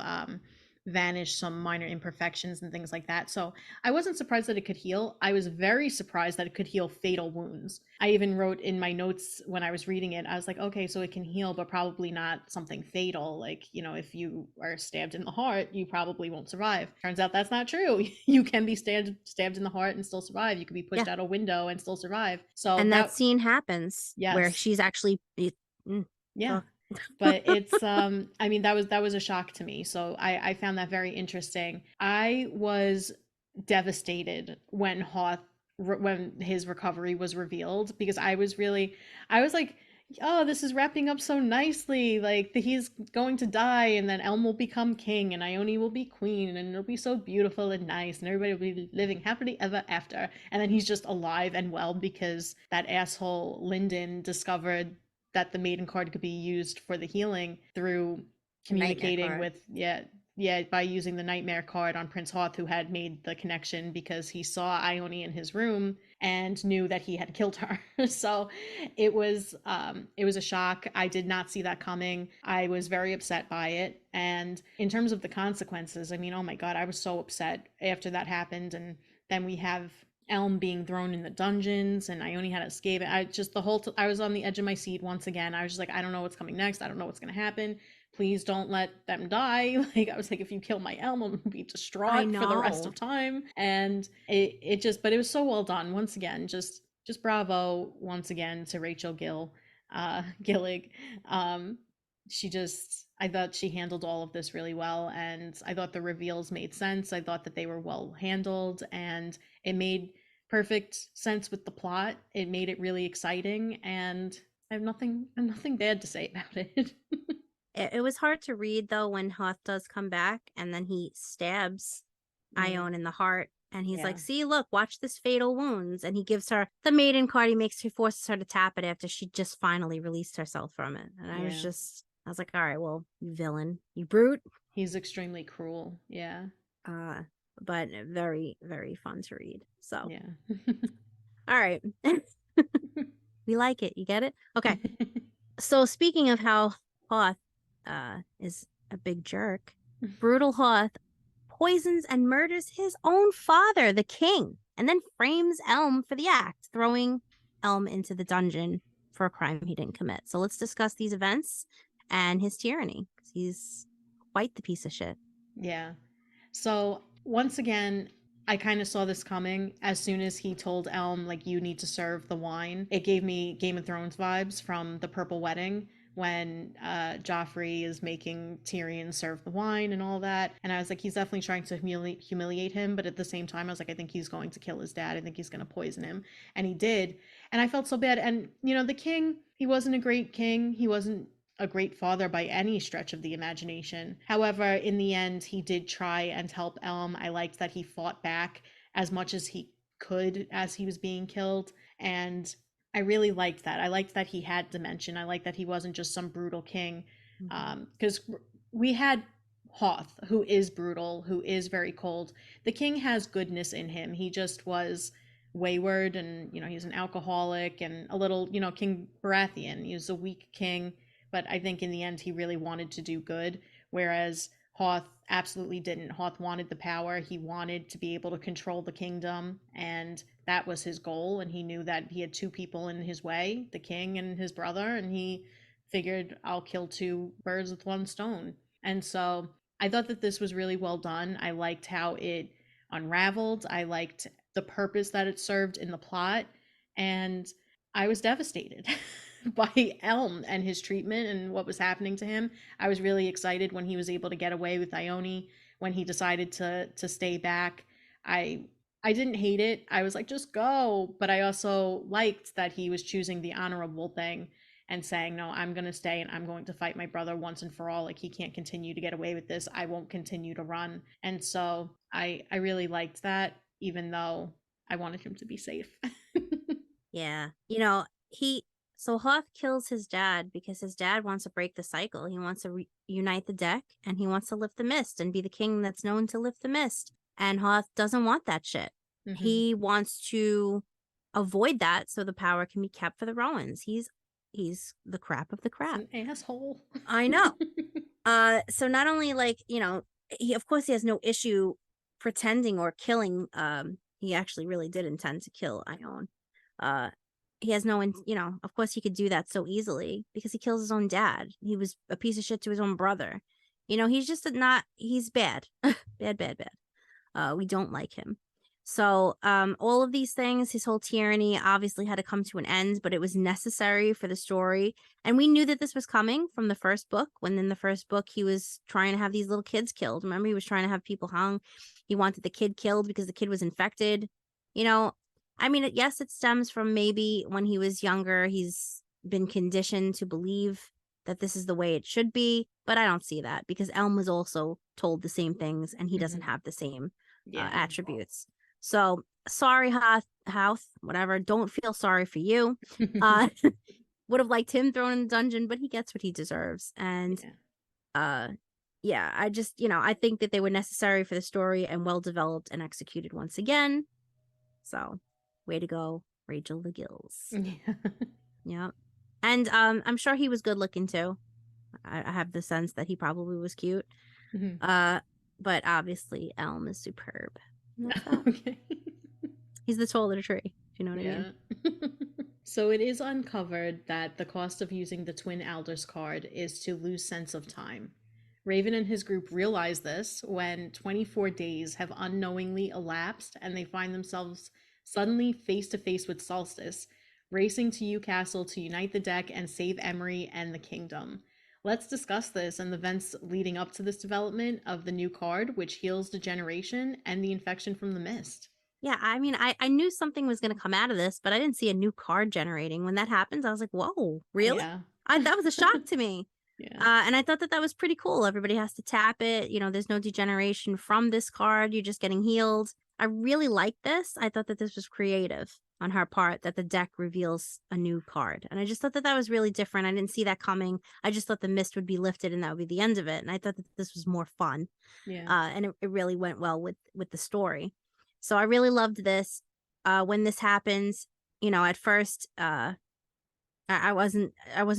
vanish some minor imperfections and things like that. So I wasn't surprised that it could heal. I was very surprised that it could heal fatal wounds. I even wrote in my notes when I was reading it, I was like, okay, so it can heal, but probably not something fatal. Like, you know, if you are stabbed in the heart, you probably won't survive. Turns out that's not true. You can be stabbed in the heart and still survive. You could be pushed out a window and still survive. So and that scene happens where Yes. she's actually yeah. But it's I mean, that was a shock to me. So I found that very interesting. I was devastated when his recovery was revealed, because I was like, oh, this is wrapping up so nicely. Like, he's going to die, and then Elm will become king, and Ione will be queen, and it'll be so beautiful and nice, and everybody will be living happily ever after. And then he's just alive and well because that asshole Lyndon discovered that the Maiden card could be used for the healing through communicating with by using the Nightmare card on Prince Hoth, who had made the connection because he saw Ione in his room and knew that he had killed her. So it was a shock. I did not see that coming. I was very upset by it. And in terms of the consequences, I mean, oh my God, I was so upset after that happened. And then we have Elm being thrown in the dungeons, and Ione had to escape. I just I was on the edge of my seat once again. I was just like, I don't know what's coming next. I don't know what's going to happen. Please don't let them die. Like, I was like, if you kill my Elm, I'm going to be distraught for the rest of time. And but it was so well done. Once again, just bravo once again to Rachel Gillig. I thought she handled all of this really well, and I thought the reveals made sense. I thought that they were well handled, and it made perfect sense with the plot. It made it really exciting, and I have nothing bad to say about it. It was hard to read, though, when Hoth does come back and then he stabs Ione in the heart, And he's like, see, look, watch this fatal wounds. And he gives her the maiden card. He forces her to tap it after she just finally released herself from it. And I was like, all right, well, you villain, you brute. He's extremely cruel. Yeah. But very, very fun to read. So, yeah. All right. We like it. You get it? Okay. So speaking of how Hoth is a big jerk, brutal Hoth poisons and murders his own father, the king, and then frames Elm for the act, throwing Elm into the dungeon for a crime he didn't commit. So let's discuss these events and his tyranny. He's quite the piece of shit. Yeah. So once again, I kind of saw this coming. As soon as he told Elm, like, you need to serve the wine, it gave me Game of Thrones vibes from the Purple Wedding, when Joffrey is making Tyrion serve the wine and all that. And I was like, he's definitely trying to humiliate him. But at the same time, I was like, I think he's going to kill his dad. I think he's going to poison him. And he did. And I felt so bad. And, the king, he wasn't a great king. He wasn't a great father by any stretch of the imagination. However, in the end, he did try and help Elm. I liked that he fought back as much as he could as he was being killed. And I really liked that. I liked that he had dimension. I liked that he wasn't just some brutal king. Because we had Hoth, who is brutal, who is very cold. The king has goodness in him. He just was wayward, and, he's an alcoholic and a little, King Baratheon. He was a weak king, but I think in the end he really wanted to do good. Whereas Hoth absolutely didn't. Hoth wanted the power. He wanted to be able to control the kingdom, and that was his goal. And he knew that he had two people in his way, the king and his brother, and he figured, I'll kill two birds with one stone. And so I thought that this was really well done. I liked how it unraveled. I liked the purpose that it served in the plot, and I was devastated by Elm and his treatment and what was happening to him. I was really excited when he was able to get away with Ione, when he decided to stay back. I didn't hate it. I was like, just go. But I also liked that he was choosing the honorable thing and saying, no, I'm going to stay and I'm going to fight my brother once and for all. Like, he can't continue to get away with this. I won't continue to run. And so I really liked that, even though I wanted him to be safe. Yeah. So Hoth kills his dad because his dad wants to break the cycle. He wants to unite the deck, and he wants to lift the mist and be the king that's known to lift the mist. And Hoth doesn't want that shit. Mm-hmm. He wants to avoid that so the power can be kept for the Rowans. He's the crap of the crap. He's an asshole. I know. So not only, like, he, of course, he has no issue pretending or killing. He actually really did intend to kill Ione. He has no, of course he could do that so easily because he kills his own dad. He was a piece of shit to his own brother. He's just he's bad. bad. We don't like him. So all of these things, his whole tyranny obviously had to come to an end, but it was necessary for the story. And we knew that this was coming from the first book, when in the first book he was trying to have these little kids killed. Remember, he was trying to have people hung. He wanted the kid killed because the kid was infected. Yes, it stems from maybe when he was younger, he's been conditioned to believe that this is the way it should be, but I don't see that because Elm was also told the same things and he doesn't have the same attributes. So sorry, Hoth, whatever. Don't feel sorry for you. Would have liked him thrown in the dungeon, but he gets what he deserves. And I just, I think that they were necessary for the story and well developed and executed once again. So way to go, Rachel the Gills. Yeah. And I'm sure he was good looking too. I have the sense that he probably was cute. Mm-hmm. But obviously Elm is superb. Okay. He's the taller tree. Do you know what I mean? So it is uncovered that the cost of using the Twin Elders card is to lose sense of time. Raven and his group realize this when 24 days have unknowingly elapsed and they find themselves suddenly face to face with Solstice, racing to U Castle to unite the deck and save Emery and the kingdom. Let's discuss this and the events leading up to this development of the new card, which heals degeneration and the infection from the mist. Yeah, I knew something was going to come out of this, but I didn't see a new card generating. When that happens, I was like, whoa, really? Yeah. That was a shock to me. Yeah. And I thought that was pretty cool. Everybody has to tap it. There's no degeneration from this card. You're just getting healed. I really like this. I thought that this was creative on her part, that the deck reveals a new card. And I just thought that that was really different. I didn't see that coming. I just thought the mist would be lifted and that would be the end of it. And I thought that this was more fun. Yeah. And it really went well with the story. So I really loved this. When this happens, at first, I wasn't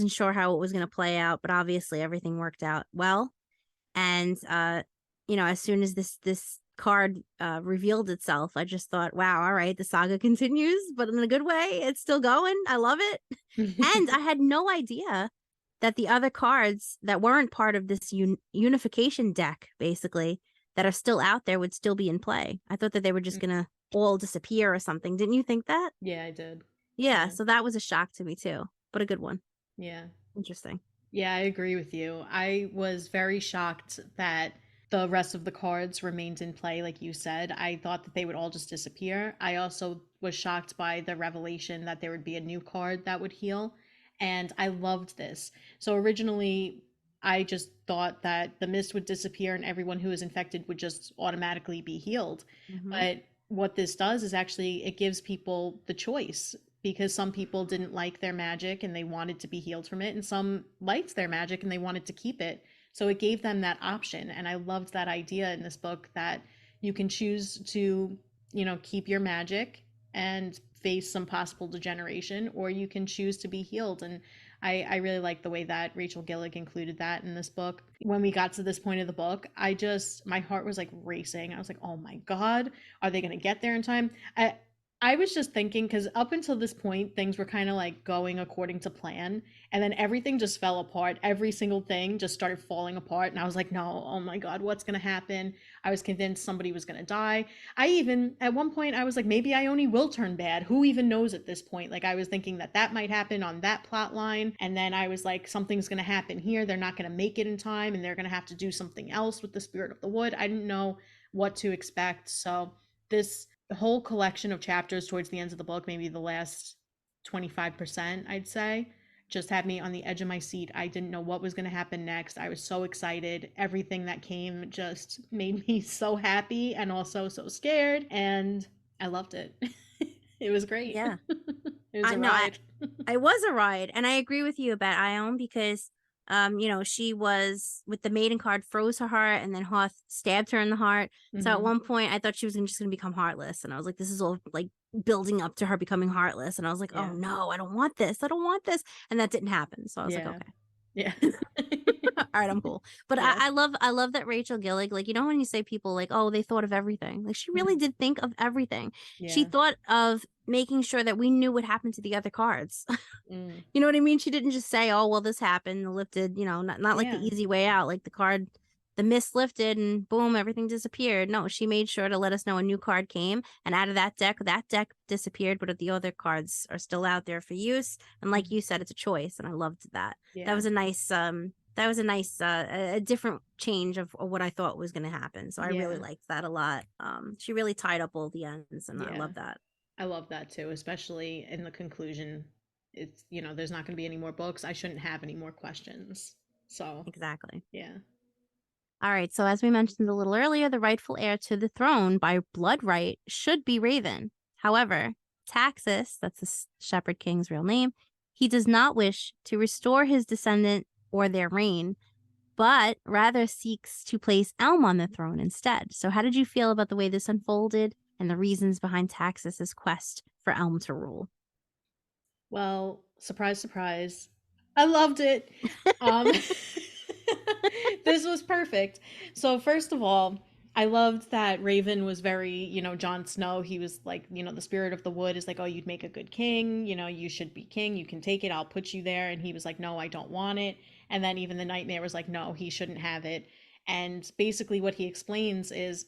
sure how it was going to play out, but obviously everything worked out well. And as soon as this card revealed itself, I just thought, wow, all right, the saga continues, but in a good way. It's still going. I love it. And I had no idea that the other cards that weren't part of this unification deck, basically, that are still out there would still be in play. I thought that they were just gonna all disappear or something. Didn't you think that? Yeah, I did. Yeah, so that was a shock to me too, but a good one. Yeah. Interesting. Yeah, I agree with you. I was very shocked that the rest of the cards remained in play, like you said. I thought that they would all just disappear. I also was shocked by the revelation that there would be a new card that would heal. And I loved this. So originally, I just thought that the mist would disappear and everyone who is infected would just automatically be healed. But what this does is actually it gives people the choice, because some people didn't like their magic and they wanted to be healed from it, and some liked their magic and they wanted to keep it. So it gave them that option. And I loved that idea in this book, that you can choose to, keep your magic and face some possible degeneration, or you can choose to be healed. And I really like the way that Rachel Gillig included that in this book. When we got to this point of the book, my heart was like racing. I was like, oh my God, are they going to get there in time? I was just thinking, because up until this point, things were kind of like going according to plan. And then everything just fell apart. Every single thing just started falling apart. And I was like, no, oh my God, what's going to happen? I was convinced somebody was going to die. At one point, I was like, maybe Ione will turn bad. Who even knows at this point? Like, I was thinking that might happen on that plot line. And then I was like, something's going to happen here. They're not going to make it in time. And they're going to have to do something else with the Spirit of the Wood. I didn't know what to expect. So the whole collection of chapters towards the end of the book, maybe the last 25%, I'd say, just had me on the edge of my seat. I didn't know what was going to happen next. I was so excited. Everything that came just made me so happy and also so scared. And I loved it. It was great. Yeah. It was a ride. I was a ride. And I agree with you about Ione, because she was with the maiden card, froze her heart, and then Hoth stabbed her in the heart. So at one point I thought she was just gonna become heartless, and I was like, this is all like building up to her becoming heartless, and I was like, oh no, I don't want this, and that didn't happen. So I was like, okay. Yeah. All right, I'm cool. But I love that Rachel Gillig, like, when you say people like, oh, they thought of everything, like, she really did think of everything. She thought of making sure that we knew what happened to the other cards. You know what I mean? She didn't just say, oh, well, this happened, lifted, not like the easy way out, like the mist lifted and boom, everything disappeared. No, she made sure to let us know a new card came, and out of that deck disappeared, but the other cards are still out there for use. And like you said, it's a choice, and I loved that. That was a nice a different change of what I thought was going to happen. So I really liked that a lot. She really tied up all the ends, and I love that. I love that too, especially in the conclusion. It's, there's not going to be any more books. I shouldn't have any more questions. So exactly. Yeah. All right, so as we mentioned a little earlier, the rightful heir to the throne by blood right should be Raven. However, Taxus, that's the Shepherd King's real name, he does not wish to restore his descendant or their reign, but rather seeks to place Elm on the throne instead. So how did you feel about the way this unfolded and the reasons behind Taxus's quest for Elm to rule? Well, surprise, surprise, I loved it. This was perfect. So first of all, I loved that Raven was very, Jon Snow. He was like, the Spirit of the Wood is like, oh, you'd make a good king. You should be king. You can take it. I'll put you there. And he was like, no, I don't want it. And then even the Nightmare was like, no, he shouldn't have it. And basically what he explains is,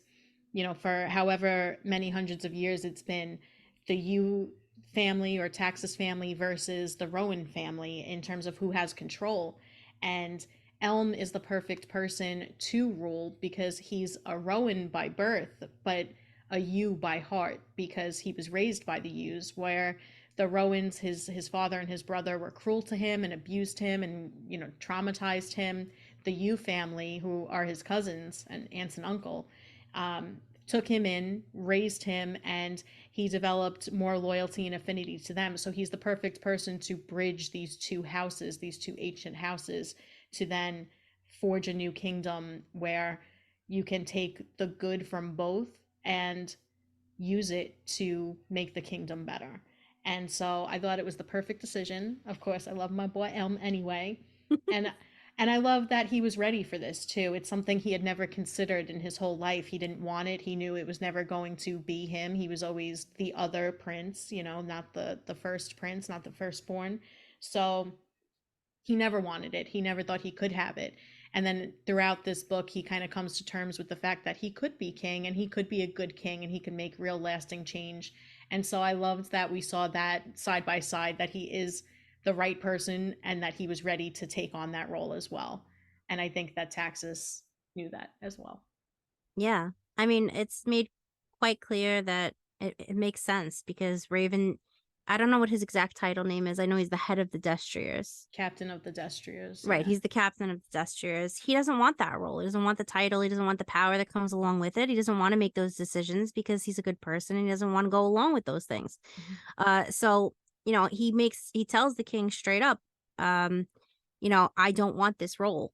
for however many hundreds of years it's been, the Yu family or Taxus family versus the Rowan family in terms of who has control. And Elm is the perfect person to rule because he's a Rowan by birth, but a Yu by heart because he was raised by the Yus, where the Rowans, his father and his brother, were cruel to him and abused him and, traumatized him. The Yu family, who are his cousins and aunts and uncle, took him in, raised him, and he developed more loyalty and affinity to them. So he's the perfect person to bridge these two houses, these two ancient houses, to then forge a new kingdom where you can take the good from both and use it to make the kingdom better. And so I thought it was the perfect decision. Of course, I love my boy Elm anyway. And and I love that he was ready for this too. It's something he had never considered in his whole life. He didn't want it. He knew it was never going to be him. He was always the other prince, you know, not the first prince, not the firstborn. So he never wanted it. He never thought he could have it. And then throughout this book, he kind of comes to terms with the fact that he could be king and he could be a good king and he could make real lasting change. And so I loved that we saw that side by side, that he is the right person and that he was ready to take on that role as well. And I think that Taxus knew that as well. Yeah. I mean, it's made quite clear that it makes sense because Raven, I don't know what his exact title name is. I know he's the head of the Destriers. Captain of the Destriers. Right. Yeah. He's the captain of the Destriers. He doesn't want that role. He doesn't want the title. He doesn't want the power that comes along with it. He doesn't want to make those decisions because he's a good person and he doesn't want to go along with those things. So, you know, he tells the king straight up, you know, I don't want this role.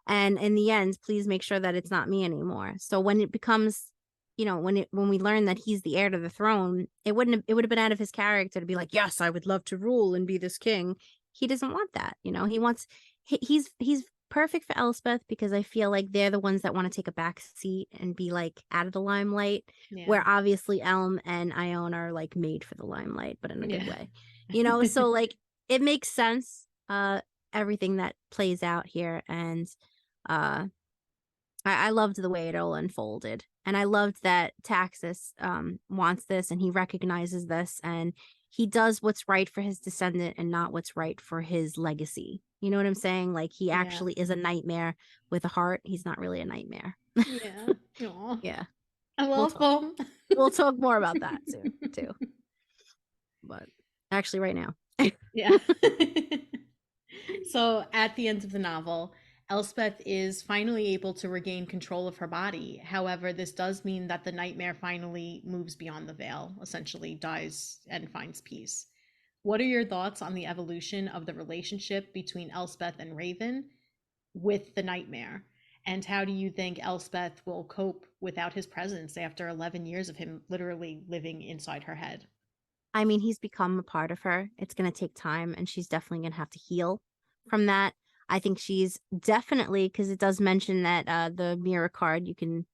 And in the end, please make sure that it's not me anymore. So when it becomes, you know, when we learn that he's the heir to the throne, it would have been out of his character to be like, yes, I would love to rule and be this king. He doesn't want that. You know, he's perfect for Elspeth because I feel like they're the ones that want to take a back seat and be like out of the limelight, where obviously Elm and Ione are like made for the limelight, but in a good way, you know? So like it makes sense, everything that plays out here. And I loved the way it all unfolded. And I loved that Taxus wants this and he recognizes this and he does what's right for his descendant and not what's right for his legacy. You know what I'm saying? Like he actually is a nightmare with a heart. He's not really a nightmare. Yeah. Aww. Yeah. I love them. We'll talk more about that soon too. But actually right now. Yeah. So at the end of the novel, Elspeth is finally able to regain control of her body. However, this does mean that the nightmare finally moves beyond the veil, essentially dies and finds peace. What are your thoughts on the evolution of the relationship between Elspeth and Raven with the nightmare? And how do you think Elspeth will cope without his presence after 11 years of him literally living inside her head? I mean, he's become a part of her. It's going to take time, and she's definitely going to have to heal from that. I think she's definitely, because it does mention that the mirror card, you can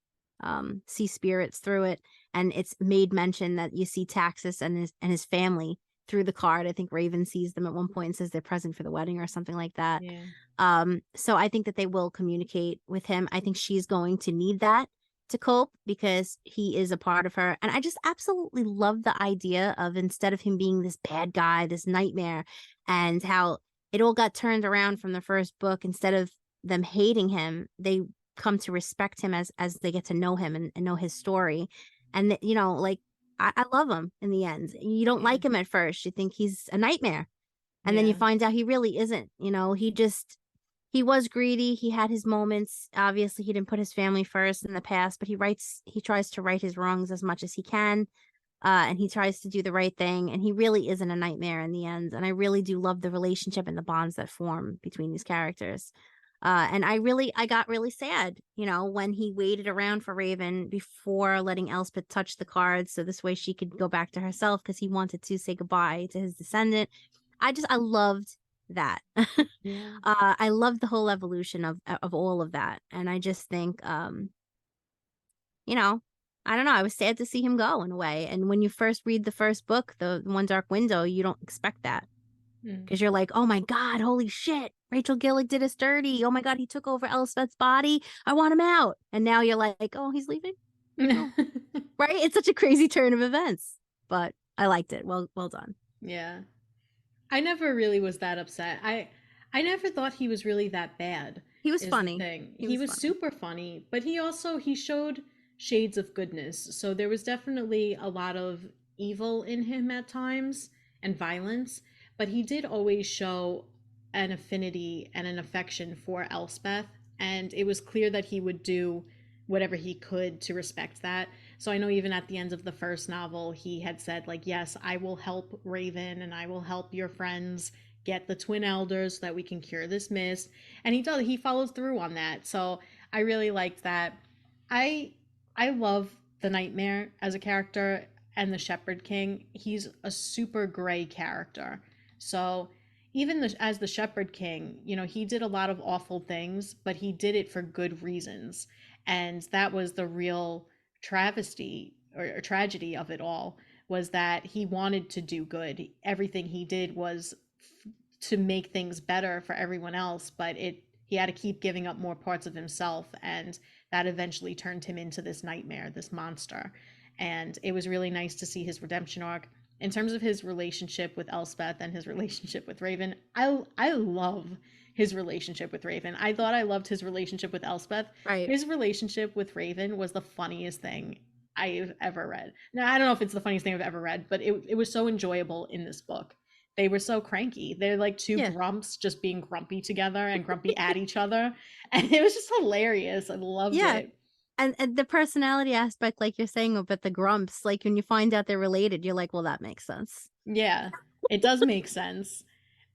see spirits through it. And it's made mention that you see Taxus and his family through the card. I think Raven sees them at one point and says they're present for the wedding or something like that. Yeah. So I think that they will communicate with him. I think she's going to need that to cope because he is a part of her. And I just absolutely love the idea of, instead of him being this bad guy, this nightmare, and how it all got turned around from the first book. Instead of them hating him, they come to respect him as they get to know him and know his story. And, you know, like, I love him in the end. You don't like him at first. You think he's a nightmare. And then you find out he really isn't. You know, he was greedy. He had his moments. Obviously, he didn't put his family first in the past, but he tries to right his wrongs as much as he can. And he tries to do the right thing. And he really isn't a nightmare in the end. And I really do love the relationship and the bonds that form between these characters. And I got really sad, you know, when he waited around for Raven before letting Elspeth touch the cards. So this way she could go back to herself because he wanted to say goodbye to his descendant. I loved that. I love the whole evolution of all of that. And I just think, you know, I don't know. I was sad to see him go in a way. And when you first read the first book, the One Dark Window, you don't expect that because you're like, oh my God, holy shit. Rachel Gillig did us dirty. Oh my God, he took over Elspeth's body. I want him out. And now you're like, oh, he's leaving. Oh. Right? It's such a crazy turn of events, but I liked it. Well done. Yeah. I never really was that upset. I never thought he was really that bad. He was funny. He was super funny, but he showed shades of goodness. So there was definitely a lot of evil in him at times and violence, but he did always show an affinity and an affection for Elspeth, and it was clear that he would do whatever he could to respect that. So I know even at the end of the first novel, he had said, like, yes, I will help Raven and I will help your friends get the twin elders so that we can cure this mist. And he follows through on that. So I really liked that. I I love the Nightmare as a character and the Shepherd King. He's a super gray character. So even as the Shepherd King, you know, he did a lot of awful things, but he did it for good reasons. And that was the real travesty or tragedy of it all, was that he wanted to do good. Everything he did was to make things better for everyone else, but he had to keep giving up more parts of himself, and that eventually turned him into this nightmare, this monster. And it was really nice to see his redemption arc. In terms of his relationship with Elspeth and his relationship with Raven, I love his relationship with Raven. I thought I loved his relationship with Elspeth. Right. His relationship with Raven was the funniest thing I've ever read. Now, I don't know if it's the funniest thing I've ever read, but it was so enjoyable in this book. They were so cranky. They're like two grumps just being grumpy together and grumpy at each other. And it was just hilarious. I loved it. And the personality aspect, like you're saying about the grumps, like when you find out they're related, you're like, well, that makes sense. Yeah, it does make sense.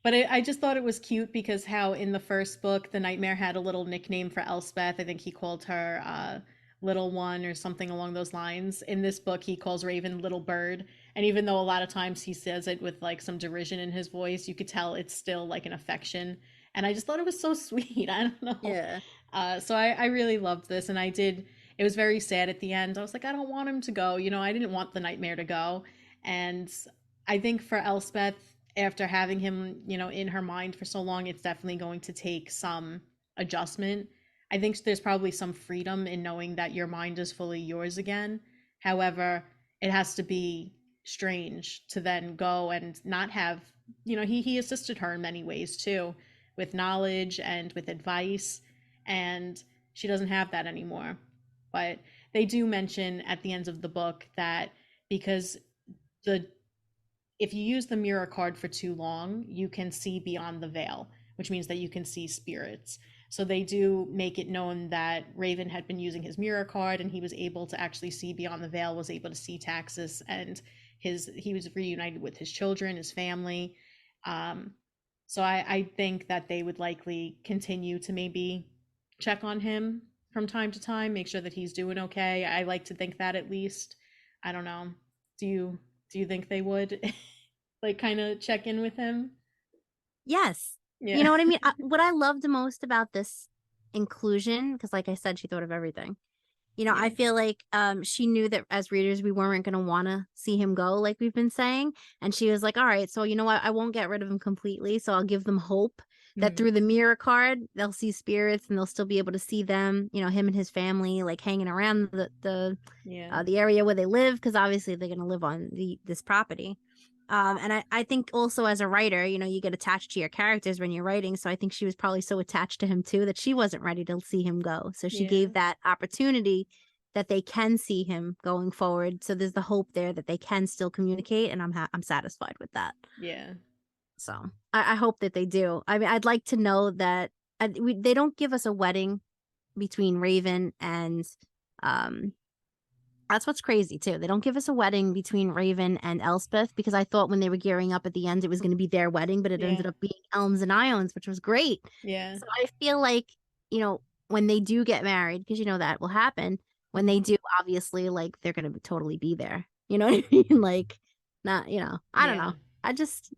But I just thought it was cute because how in the first book, the Nightmare had a little nickname for Elspeth. I think he called her Little One or something along those lines. In this book, he calls Raven Little Bird. And even though a lot of times he says it with like some derision in his voice, you could tell it's still like an affection. And I just thought it was so sweet. I don't know. Yeah. So I really loved this. And it was very sad at the end. I was like, I don't want him to go. You know, I didn't want the Nightmare to go. And I think for Elspeth, after having him, you know, in her mind for so long, it's definitely going to take some adjustment. I think there's probably some freedom in knowing that your mind is fully yours again. However, it has to be strange to then go and not have, you know, he assisted her in many ways too, with knowledge and with advice, and she doesn't have that anymore. But they do mention at the end of the book that because the if you use the mirror card for too long, you can see beyond the veil, which means that you can see spirits. So they do make it known that Raven had been using his mirror card and he was able to actually see beyond the veil, was able to see Taxis, and he was reunited with his children, his family. So I think that they would likely continue to maybe check on him from time to time, make sure that he's doing okay. I like to think that, at least. I don't know. Do you think they would like kind of check in with him? Yes. Yeah. You know what I mean? What I loved most about this inclusion, because like I said, she thought of everything. You know, Yeah. I feel like she knew that as readers, we weren't going to want to see him go, like we've been saying. And she was like, all right, so you know what? I won't get rid of him completely. So I'll give them hope that through the mirror card, they'll see spirits and they'll still be able to see them, you know, him and his family, like hanging around the area where they live, because obviously they're going to live on this property. And I think also as a writer, you know, you get attached to your characters when you're writing. So I think she was probably so attached to him too that she wasn't ready to see him go. So she gave that opportunity that they can see him going forward. So there's the hope there that they can still communicate, and I'm satisfied with that. Yeah. So I hope that they do. I mean, I'd like to know that they don't give us a wedding between Raven and that's what's crazy too. They don't give us a wedding between Raven and Elspeth, because I thought when they were gearing up at the end, it was going to be their wedding, but it ended up being Elms and Ions, which was great. Yeah. So I feel like, you know, when they do get married, because you know that will happen, when they do, obviously, like they're going to totally be there. You know what I mean? Like, not, you know, I don't know. I just,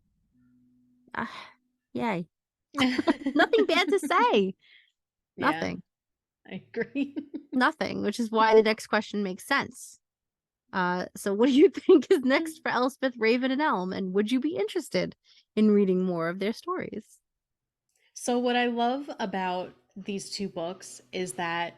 yay. Nothing bad to say. Nothing. I agree. Nothing, which is why the next question makes sense. So what do you think is next for Elspeth, Raven, and Elm? And would you be interested in reading more of their stories? So what I love about these two books is that,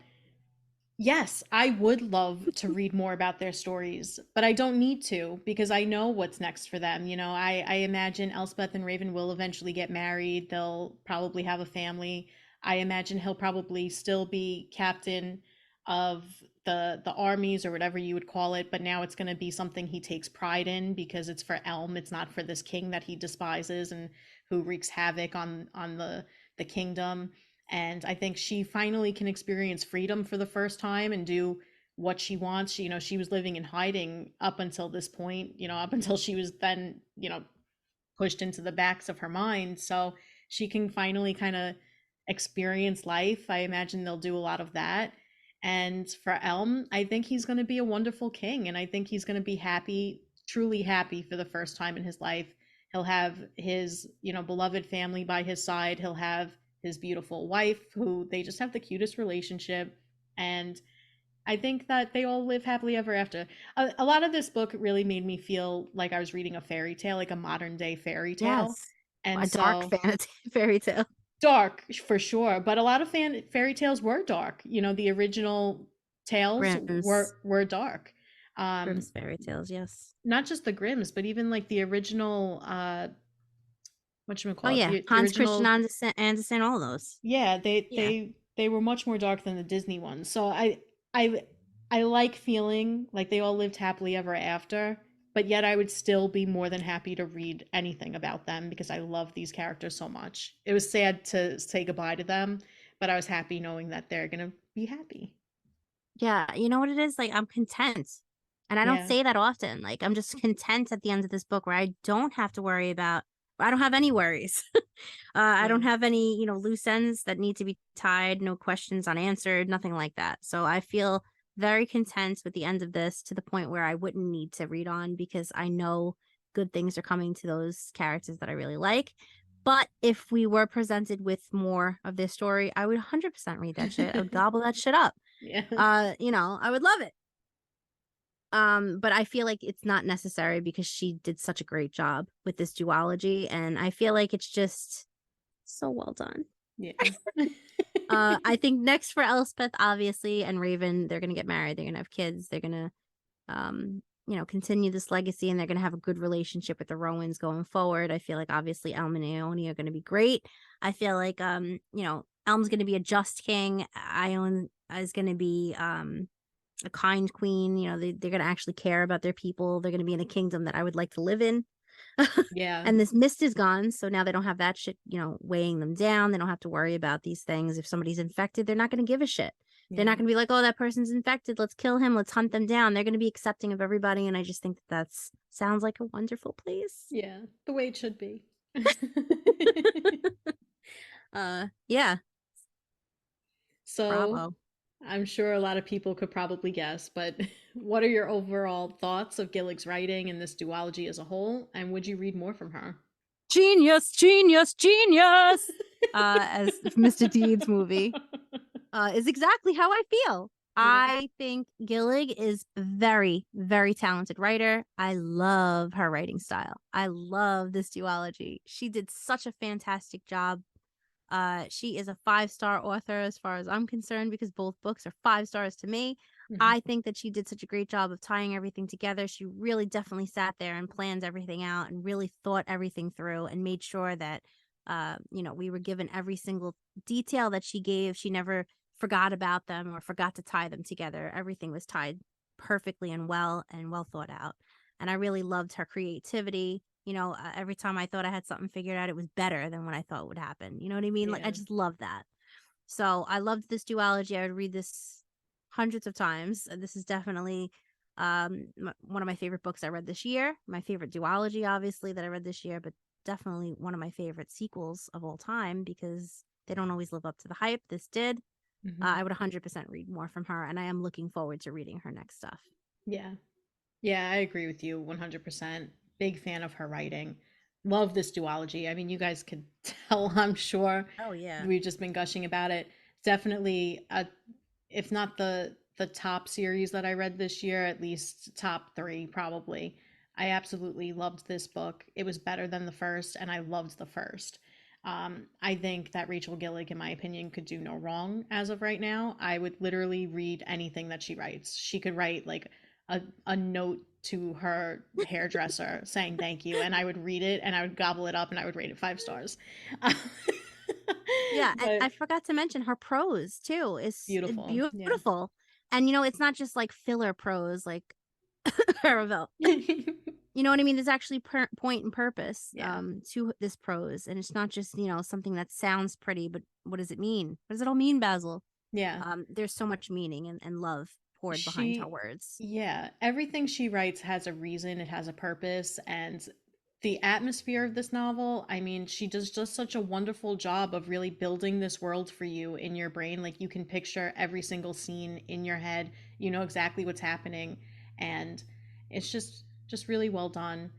yes, I would love to read more about their stories, but I don't need to, because I know what's next for them. You know, I imagine Elspeth and Raven will eventually get married. They'll probably have a family. I imagine he'll probably still be captain of the armies or whatever you would call it, but now it's going to be something he takes pride in because it's for Elm. It's not for this king that he despises and who wreaks havoc on the kingdom. And I think she finally can experience freedom for the first time and do what she wants. She was living in hiding up until this point, up until she was then, pushed into the backs of her mind. So she can finally kind of experience life. I imagine they'll do a lot of that. And for Elm, I think he's going to be a wonderful king. And I think he's going to be happy, truly happy for the first time in his life. He'll have his, beloved family by his side. He'll have his beautiful wife, who they just have the cutest relationship. And I think that they all live happily ever after. A lot of this book really made me feel like I was reading a fairy tale, like a modern day fairy tale. Yes. And A dark fantasy fairy tale. dark for sure, but a lot of fairy tales were dark. The original tales were dark. Grimm's fairy tales, yes. Not just the Grimms, but even like the original whatchamacallit? Oh yeah, The Hans original... Christian Andersen, all those. Yeah, they were much more dark than the Disney ones. So I like feeling like they all lived happily ever after, but yet I would still be more than happy to read anything about them because I love these characters so much. It was sad to say goodbye to them, but I was happy knowing that they're going to be happy. Yeah, you know what it is? Like, I'm content. And I don't Yeah. say that often. Like, I'm just content at the end of this book where I don't have to worry about, I don't have any worries. I don't have any, loose ends that need to be tied, no questions unanswered, nothing like that. So I feel very content with the end of this, to the point where I wouldn't need to read on, because I know good things are coming to those characters that I really like. But if we were presented with more of this story, I would 100% read that shit. I would gobble that shit up. Yeah. I would love it. But I feel like it's not necessary because she did such a great job with this duology, and I feel like it's just so well done. Yeah. I think next for Elspeth, obviously, and Raven, they're gonna get married, they're gonna have kids, they're gonna continue this legacy, and they're gonna have a good relationship with the Rowans going forward. I feel like obviously Elm and Ione are gonna be great. I feel like Elm's gonna be a just king. Ione is gonna be a kind queen. They're gonna actually care about their people. They're gonna be in a kingdom that I would like to live in. Yeah. And this mist is gone, so now they don't have that shit weighing them down. They don't have to worry about these things. If somebody's infected, they're not going to give a shit. They're not going to be like, oh, that person's infected, let's kill him, let's hunt them down. They're going to be accepting of everybody, and I just think that sounds like a wonderful place. Yeah, the way it should be. Yeah. So bravo. I'm sure a lot of people could probably guess, but what are your overall thoughts of Gillig's writing and this duology as a whole? And would you read more from her? Genius, genius, genius! As Mr. Deeds movie is exactly how I feel. Yeah. I think Gillig is very, very talented writer. I love her writing style. I love this duology. She did such a fantastic job. She is a 5-star author as far as I'm concerned, because both books are 5 stars to me. Mm-hmm. I think that she did such a great job of tying everything together. She really definitely sat there and planned everything out and really thought everything through and made sure that, we were given every single detail that she gave. She never forgot about them or forgot to tie them together. Everything was tied perfectly and well thought out. And I really loved her creativity. Every time I thought I had something figured out, it was better than what I thought would happen. You know what I mean? Yeah. Like, I just love that. So I loved this duology. I would read this hundreds of times. This is definitely one of my favorite books I read this year. My favorite duology, obviously, that I read this year, but definitely one of my favorite sequels of all time, because they don't always live up to the hype. This did. Mm-hmm. I would 100% read more from her, and I am looking forward to reading her next stuff. Yeah. Yeah, I agree with you 100%. Big fan of her writing. Love this duology. I mean, you guys could tell, I'm sure. Oh yeah. We've just been gushing about it. Definitely, if not the top series that I read this year, at least top 3 probably. I absolutely loved this book. It was better than the first, and I loved the first. I think that Rachel Gillig, in my opinion, could do no wrong as of right now. I would literally read anything that she writes. She could write like a note to her hairdresser saying thank you, and I would read it and I would gobble it up and I would rate it 5 stars. Yeah, but I forgot to mention her prose too is beautiful. Yeah. And it's not just like filler prose like Paravel. You know what I mean? There's actually point and purpose Yeah. to this prose, and it's not just, you know, something that sounds pretty, but what does it mean? What does it all mean, Basil? Yeah. There's so much meaning and love poured behind her words. Yeah, everything she writes has a reason, it has a purpose, and the atmosphere of this novel, I mean, she does just such a wonderful job of really building this world for you in your brain. Like you can picture every single scene in your head, you know exactly what's happening, and it's just really well done.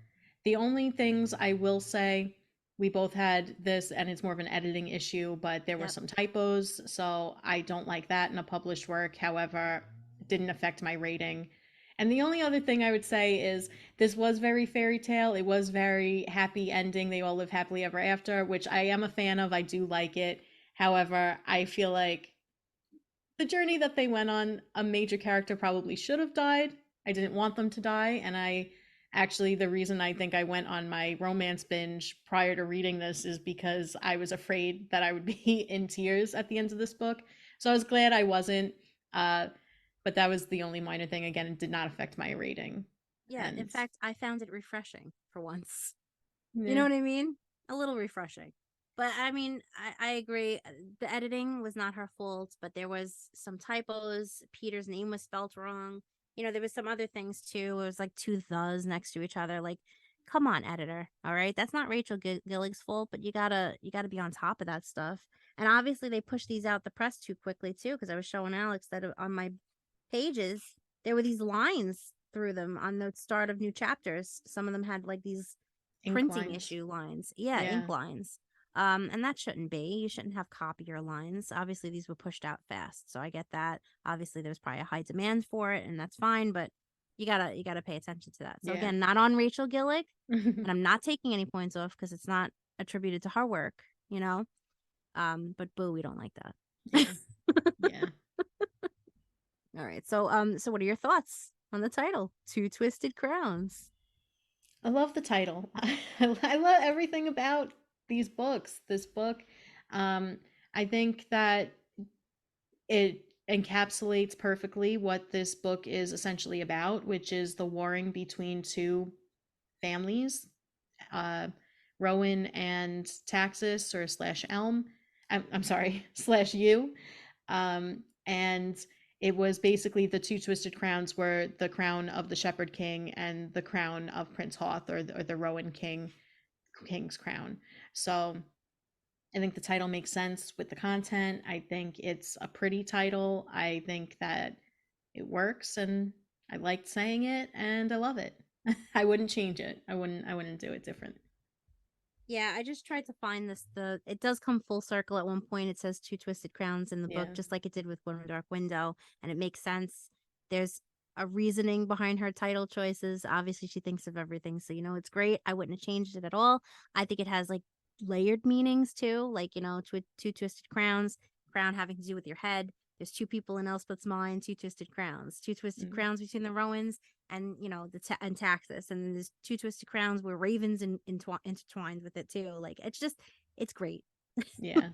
The only things I will say, we both had this, and it's more of an editing issue, but there were Yep. some typos, so I don't like that in a published work. However, it didn't affect my rating. And the only other thing I would say is this was very fairy tale. It was very happy ending. They all live happily ever after, which I am a fan of. I do like it. However, I feel like the journey that they went on, a major character probably should have died. I didn't want them to die. And I actually, the reason I think I went on my romance binge prior to reading this is because I was afraid that I would be in tears at the end of this book. So I was glad I wasn't. But that was the only minor thing. Again, it did not affect my rating. Yeah, in And fact, I found it refreshing for once. You yeah. know what I mean? A little refreshing. But I mean, I agree. The editing was not her fault, but there was some typos. Peter's name was spelt wrong. You know, there was some other things too. It was like two thes next to each other. Like, come on, editor. All right, that's not Rachel Gillig's fault, but you gotta be on top of that stuff. And obviously, they pushed these out the press too quickly too, because I was showing Alex that on my pages there were these lines through them on the start of new chapters. Some of them had like these Ink printing lines. issue lines. Yeah, Yeah. ink lines. And that shouldn't be. You shouldn't have copier lines. Obviously, these were pushed out fast, so I get that. Obviously, there's probably a high demand for it, and that's fine. But you gotta pay attention to that. So Yeah. again, not on Rachel Gillig, and I'm not taking any points off because it's not attributed to her work. You know. But boo, we don't like that. Yeah. Yeah. All right. So what are your thoughts on the title? Two Twisted Crowns. I love the title. I love everything about these books. This book, um, I think that it encapsulates perfectly what this book is essentially about, which is the warring between two families, uh, Rowan and Taxus or slash Elm. I'm sorry, slash U. And it was basically the two twisted crowns were the crown of the Shepherd King and the crown of Prince Hoth, or the Rowan King's crown. So I think the title makes sense with the content. I think it's a pretty title. I think that it works, and I liked saying it, and I love it. I wouldn't change it. I wouldn't do it different. Yeah, I just tried to find this. It does come full circle at one point. It says two twisted crowns in the book, Yeah. just like it did with One Dark Window, and it makes sense. There's a reasoning behind her title choices. Obviously, she thinks of everything, so you know it's great. I wouldn't have changed it at all. I think it has like layered meanings too, like you know, two twisted crowns, crown having to do with your head. There's two people in Elspeth's mind, two twisted crowns, two twisted Mm. crowns between the Rowans and you know and Taxus, and then there's two twisted crowns where ravens intertwined with it too. Like it's great. Yeah.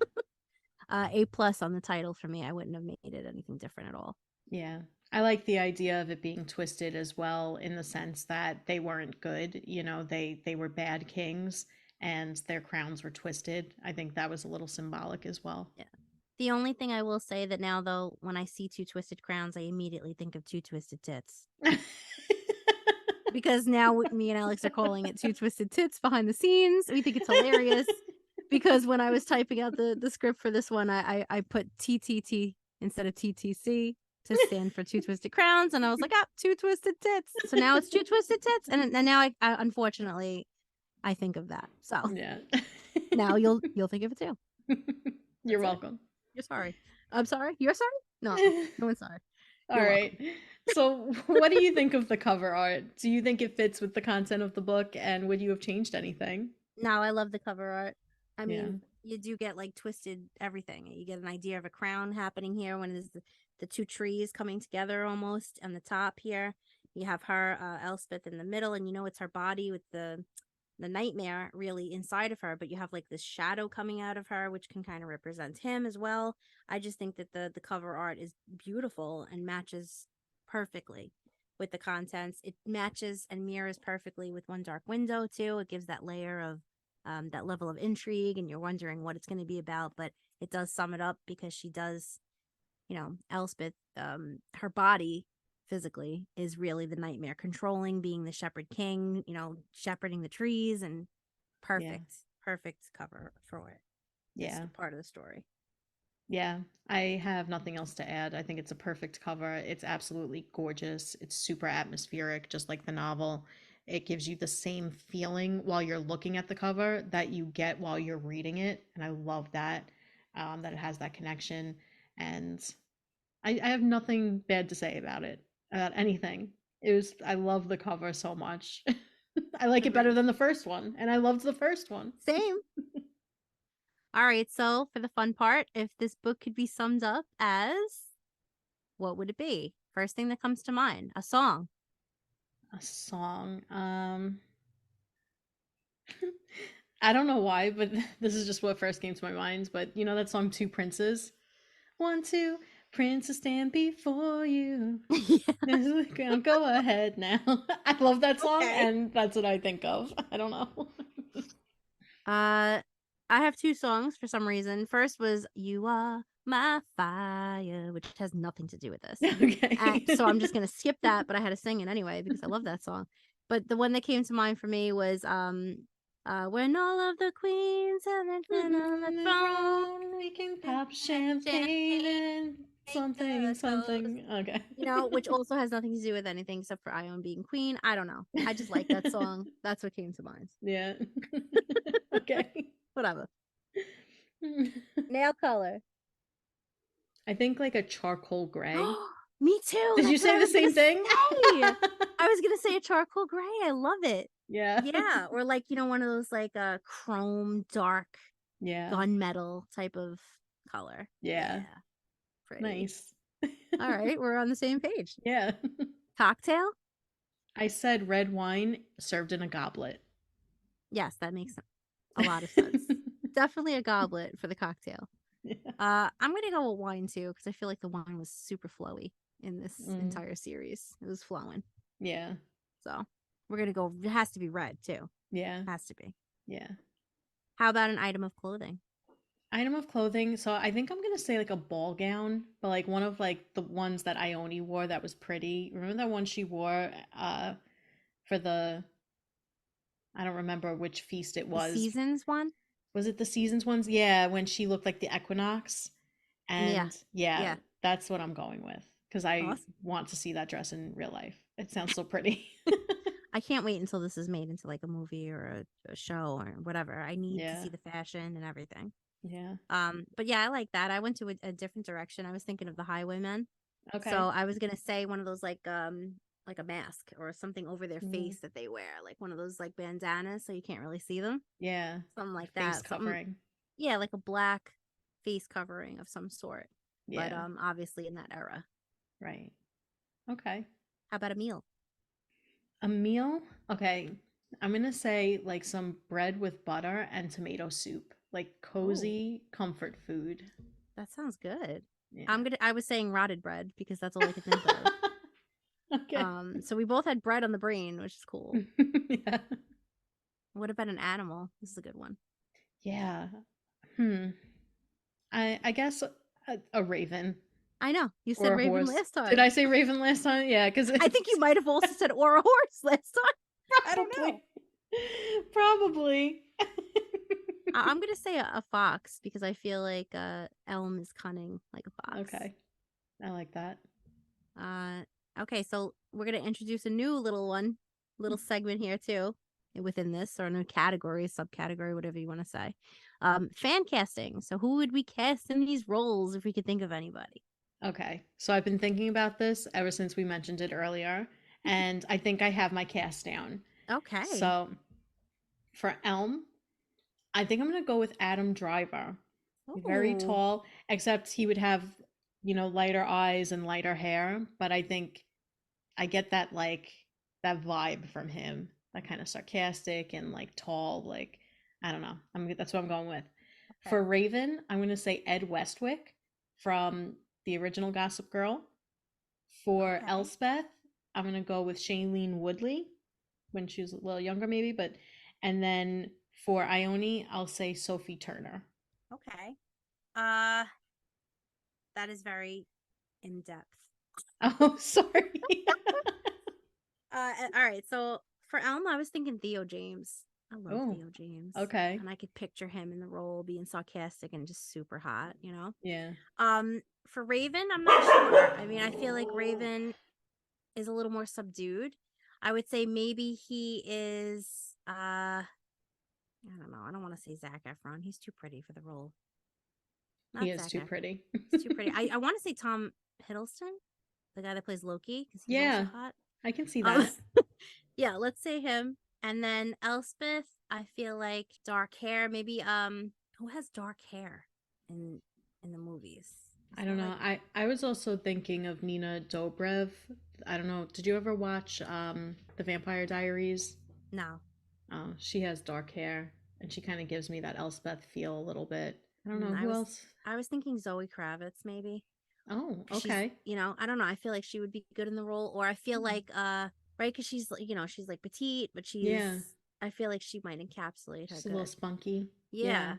A+ on the title for me. I wouldn't have made it anything different at all. Yeah. I like the idea of it being twisted as well, in the sense that they weren't good, you know, they were bad kings and their crowns were twisted. I think that was a little symbolic as well. Yeah. The only thing I will say that now though, when I see two twisted crowns, I immediately think of two twisted tits. Because now me and Alex are calling it two twisted tits behind the scenes. We think it's hilarious. Because when I was typing out the script for this one, I put TTT instead of TTC to stand for two twisted crowns, and I was like, two twisted tits. So now it's two twisted tits, and now I unfortunately I think of that. So Yeah. now you'll think of it too. You're That's it. welcome. You're sorry. I'm sorry. You're sorry. No, no one's sorry. All You're right. So, what do you think of the cover art? Do you think it fits with the content of the book, and would you have changed anything? No, I love the cover art. I Yeah. mean, you do get like twisted everything. You get an idea of a crown happening here when it's the two trees coming together almost on the top here. You have her, Elspeth, in the middle, and you know it's her body with the nightmare really inside of her, but you have like this shadow coming out of her, which can kind of represent him as well. I just think that the cover art is beautiful and matches perfectly with the contents. It matches and mirrors perfectly with One Dark Window too. It gives that layer of that level of intrigue, and you're wondering what it's going to be about. But it does sum it up because she does, Elspeth, her body physically is really the nightmare, controlling, being the shepherd king, shepherding the trees, and perfect cover for it. Yeah, part of the story. Yeah, I have nothing else to add. I think it's a perfect cover. It's absolutely gorgeous. It's super atmospheric, just like the novel. It gives you the same feeling while you're looking at the cover that you get while you're reading it. And I love that, that it has that connection. And I have nothing bad to say about it, about anything. I love the cover so much. I like it better than the first one. And I loved the first one. Same. All right, so for the fun part, if this book could be summed up as, what would it be? First thing that comes to mind, a song. A song. I don't know why, but this is just what first came to my mind. But you know that song, Two Princes? 1, 2, princes stand before you. Yeah. Go ahead now. I love that song, and that's what I think of. I don't know. I have two songs for some reason. First was "You Are My Fire," which has nothing to do with this. Okay. So I'm just gonna skip that, but I had to sing it anyway because I love that song. But the one that came to mind for me was "When All of the Queens Have Been on the Throne, we can pop champagne and something. Okay. Which also has nothing to do with anything except for Ione being queen. I don't know. I just like that song. That's what came to mind. Yeah. Okay. Whatever. Nail color. I think like a charcoal gray. Me too. Did you say the same thing? I was gonna say a charcoal gray. I love it. Yeah. Yeah. Or like, one of those like chrome dark gunmetal type of color. Yeah. Pretty. Nice. All right, we're on the same page. Yeah. Cocktail? I said red wine served in a goblet. Yes, that makes a lot of sense. Definitely a goblet for the cocktail. Yeah. I'm gonna go with wine too, because I feel like the wine was super flowy in this entire series. It was flowing. Yeah. So we're gonna go. It has to be red too. Yeah. Has to be. Yeah. How about an item of clothing? Item of clothing. So I think I'm gonna say like a ball gown, but like one of like the ones that Ione wore that was pretty. Remember that one she wore for the, I don't remember which feast it was. The seasons one? Was it the seasons ones? Yeah, when she looked like the equinox. And yeah, that's what I'm going with. Because I want to see that dress in real life. It sounds so pretty. I can't wait until this is made into like a movie or a show or whatever. I need to see the fashion and everything. Yeah. But yeah, I like that. I went to a different direction. I was thinking of the Highwaymen. Okay. So I was gonna say one of those like a mask or something over their face that they wear, like one of those like bandanas so you can't really see them. Yeah. Something like face that. covering. Yeah, like a black face covering of some sort. Yeah. But obviously in that era. Right. Okay. How about a meal? A meal? Okay. I'm gonna say like some bread with butter and tomato soup. Like cozy comfort food. That sounds good. Yeah. I was saying rotted bread because that's all I could think of. Okay. So we both had bread on the brain, which is cool. Yeah. What about an animal? This is a good one. Yeah. I guess a raven. I know. You said raven last time. Did I say raven last time? Yeah, because I think you might have also said or a horse last time. I don't know. Probably. I'm gonna say a fox because I feel like Elm is cunning like a fox. Okay. I like that. Okay, so we're gonna introduce a new little segment here too within this, or a new category, subcategory, whatever you want to say. Fan casting. So who would we cast in these roles if we could think of anybody? Okay, so I've been thinking about this ever since we mentioned it earlier, and I think I have my cast down. Okay. So for Elm, I think I'm gonna go with Adam Driver. Very tall, except he would have, lighter eyes and lighter hair, but I think I get that that vibe from him, that kind of sarcastic and like tall, like I don't know. That's what I'm going with. Okay. For Raven, I'm gonna say Ed Westwick from the original Gossip Girl. For Elspeth, I'm going to go with Shailene Woodley when she was a little younger maybe, and then for Ione, I'll say Sophie Turner. Okay. That is very in depth. Oh, sorry. All right. So for Elma, I was thinking Theo James. I love Theo James. Okay. And I could picture him in the role being sarcastic and just super hot, you know? Yeah. For Raven, I'm not sure. I mean, I feel like Raven is a little more subdued. I would say maybe he is I don't know. I don't want to say Zac Efron. He's too pretty for the role. He is too pretty. He's too pretty. I want to say Tom Hiddleston, the guy that plays Loki, because he's also hot. I can see that. Yeah, let's say him. And then Elspeth, I feel like dark hair. Maybe who has dark hair in the movies? I don't know. I was also thinking of Nina Dobrev. I don't know. Did you ever watch The Vampire Diaries? No. Oh, she has dark hair, and she kind of gives me that Elspeth feel a little bit. I don't know. Who else? I was thinking Zoe Kravitz, maybe. Oh, okay. She's, I don't know. I feel like she would be good in the role. Or I feel like, right, because she's, she's like petite, but I feel like she might encapsulate her. She's a little spunky. Yeah.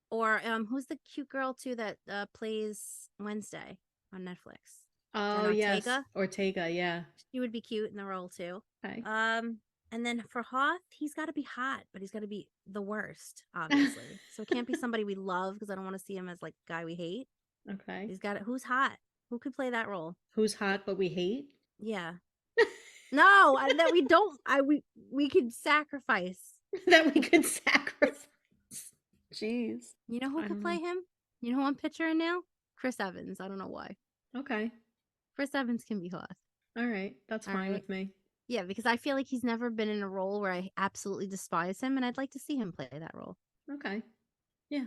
Or who's the cute girl too that plays Wednesday on Netflix? Oh, yes. Ortega, yeah. She would be cute in the role too. Okay. And then for Hoth, he's got to be hot, but he's got to be the worst, obviously. So it can't be somebody we love because I don't want to see him as like a guy we hate. Okay. He's got it. Who's hot? Who could play that role? Who's hot but we hate? Yeah. No, that we don't. We could sacrifice. That we could sacrifice. Jeez. You know who could play him? You know who I'm picturing now? Chris Evans. I don't know why. Okay. Chris Evans can be hot. All right. That's fine with me. Yeah, because I feel like he's never been in a role where I absolutely despise him, and I'd like to see him play that role. Okay. Yeah.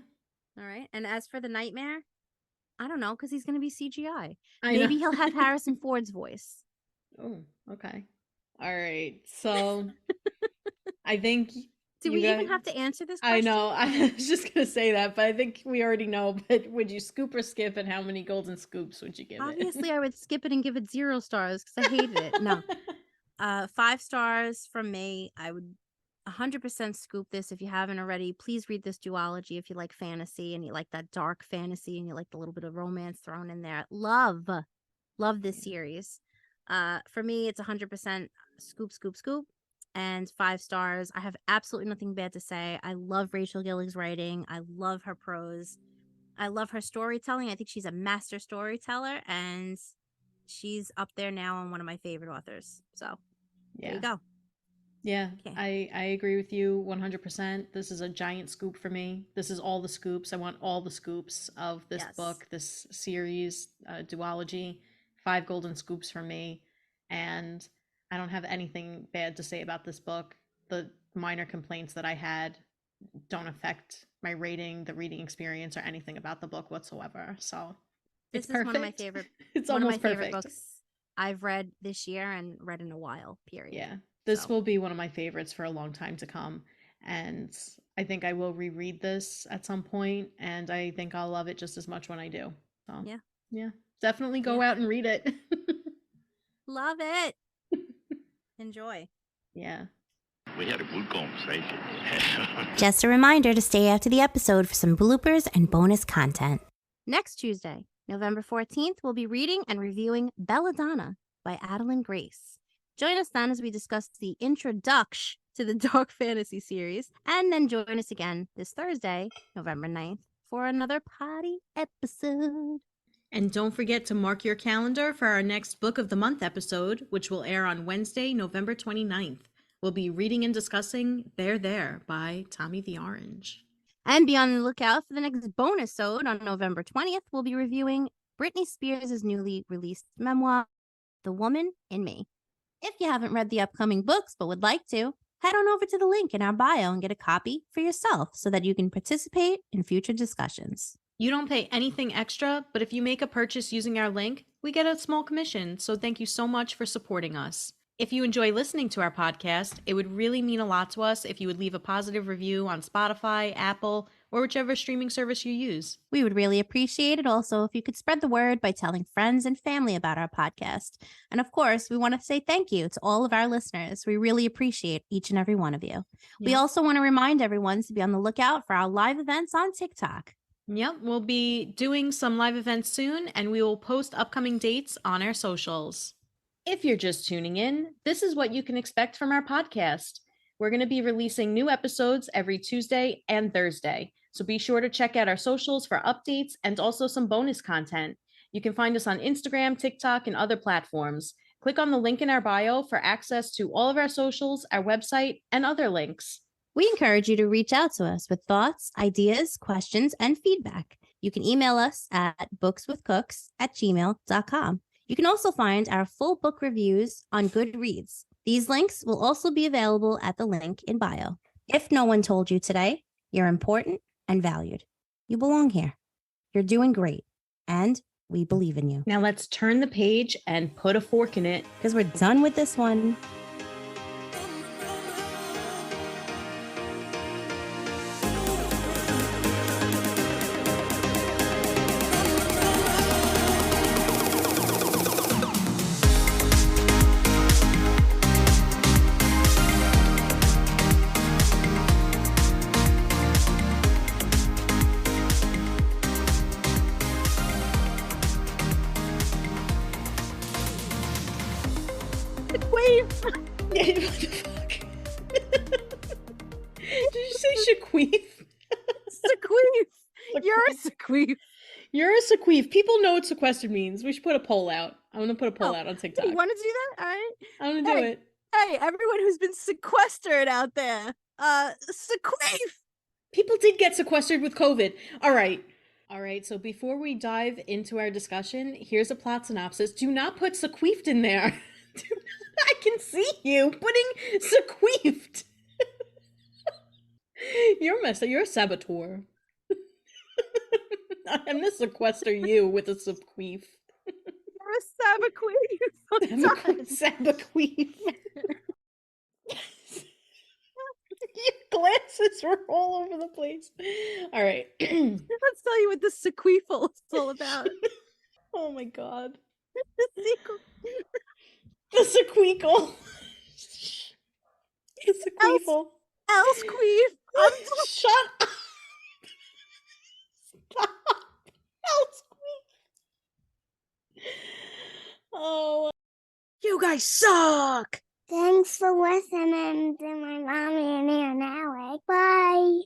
All right. And as for the Nightmare, I don't know, because he's going to be CGI. Maybe Maybe he'll have Harrison Ford's voice. Oh, okay. All right. So I think... Do we even have to answer this question? I know. I was just going to say that, but I think we already know. But would you scoop or skip, and how many golden scoops would you give it? Obviously, I would skip it and give it 0 stars because I hated it. No. 5 stars from me. I would 100% scoop this. If you haven't already, please read this duology if you like fantasy and you like that dark fantasy and you like the little bit of romance thrown in there. Love this series. For me, it's 100% scoop, and 5 stars. I have absolutely nothing bad to say. I love Rachel Gillig's writing. I love her prose. I love her storytelling. I think she's a master storyteller, and she's up there now on one of my favorite authors. So there you go. Yeah, okay. I agree with you 100%. This is a giant scoop for me. This is all the scoops. I want all the scoops of this book, this series, duology. 5 golden scoops for me. And I don't have anything bad to say about this book. The minor complaints that I had don't affect my rating, the reading experience, or anything about the book whatsoever. So this is perfect. One of my favorite. It's one almost of my perfect. favorite books I've read this year and read in a while. Period. Yeah, this will be one of my favorites for a long time to come, and I think I will reread this at some point, and I think I'll love it just as much when I do. So yeah, definitely go out and read it. Love it. Enjoy. Yeah. We had a good conversation. Just a reminder to stay after the episode for some bloopers and bonus content. Next Tuesday, November 14th, we'll be reading and reviewing Belladonna by Adeline Grace. Join us then as we discuss the introduction to the dark fantasy series, and then join us again this Thursday, November 9th, for another Poddy episode. And don't forget to mark your calendar for our next Book of the Month episode, which will air on Wednesday, November 29th. We'll be reading and discussing There by Tommy the Orange. And be on the lookout for the next bonus-ode on November 20th. We'll be reviewing Britney Spears' newly released memoir, The Woman in Me. If you haven't read the upcoming books but would like to, head on over to the link in our bio and get a copy for yourself so that you can participate in future discussions. You don't pay anything extra, but if you make a purchase using our link, we get a small commission, so thank you so much for supporting us. If you enjoy listening to our podcast, it would really mean a lot to us if you would leave a positive review on Spotify, Apple, or whichever streaming service you use. We would really appreciate it also if you could spread the word by telling friends and family about our podcast. And of course, we want to say thank you to all of our listeners. We really appreciate each and every one of you. We also want to remind everyone to be on the lookout for our live events on TikTok. Yep, we'll be doing some live events soon, and we will post upcoming dates on our socials. If you're just tuning in, this is what you can expect from our podcast. We're going to be releasing new episodes every Tuesday and Thursday, so be sure to check out our socials for updates and also some bonus content. You can find us on Instagram, TikTok, and other platforms. Click on the link in our bio for access to all of our socials, our website, and other links. We encourage you to reach out to us with thoughts, ideas, questions, and feedback. You can email us at bookswithcooks@gmail.com. You can also find our full book reviews on Goodreads. These links will also be available at the link in bio. If no one told you today, you're important and valued. You belong here. You're doing great, and we believe in you. Now let's turn the page and put a fork in it, because we're done with this one. What the fuck? Did you say shaqueef? Sequeef. You're a sequeef. You're a sequeef. People know what sequestered means. We should put a poll out. I'm going to put a poll out on TikTok. You want to do that? All right. I'm going to do it. Hey, everyone who's been sequestered out there. Sequeef. People did get sequestered with COVID. All right. So before we dive into our discussion, here's a plot synopsis. Do not put sequeefed in there. I can see you putting sequeefed. You're a saboteur. I'm gonna sequester you with a sequeef. You're a saboqueef. Saboqueef. Your glasses were all over the place. All right. Let's tell you what the sequeefle is all about. Oh my god. The sequel. The sequeakle. The sequeefle. Elsqueef. Shut up. Stop. Elsqueef. Oh. You guys suck. Thanks for listening to my mommy and Aunt Alec. Bye.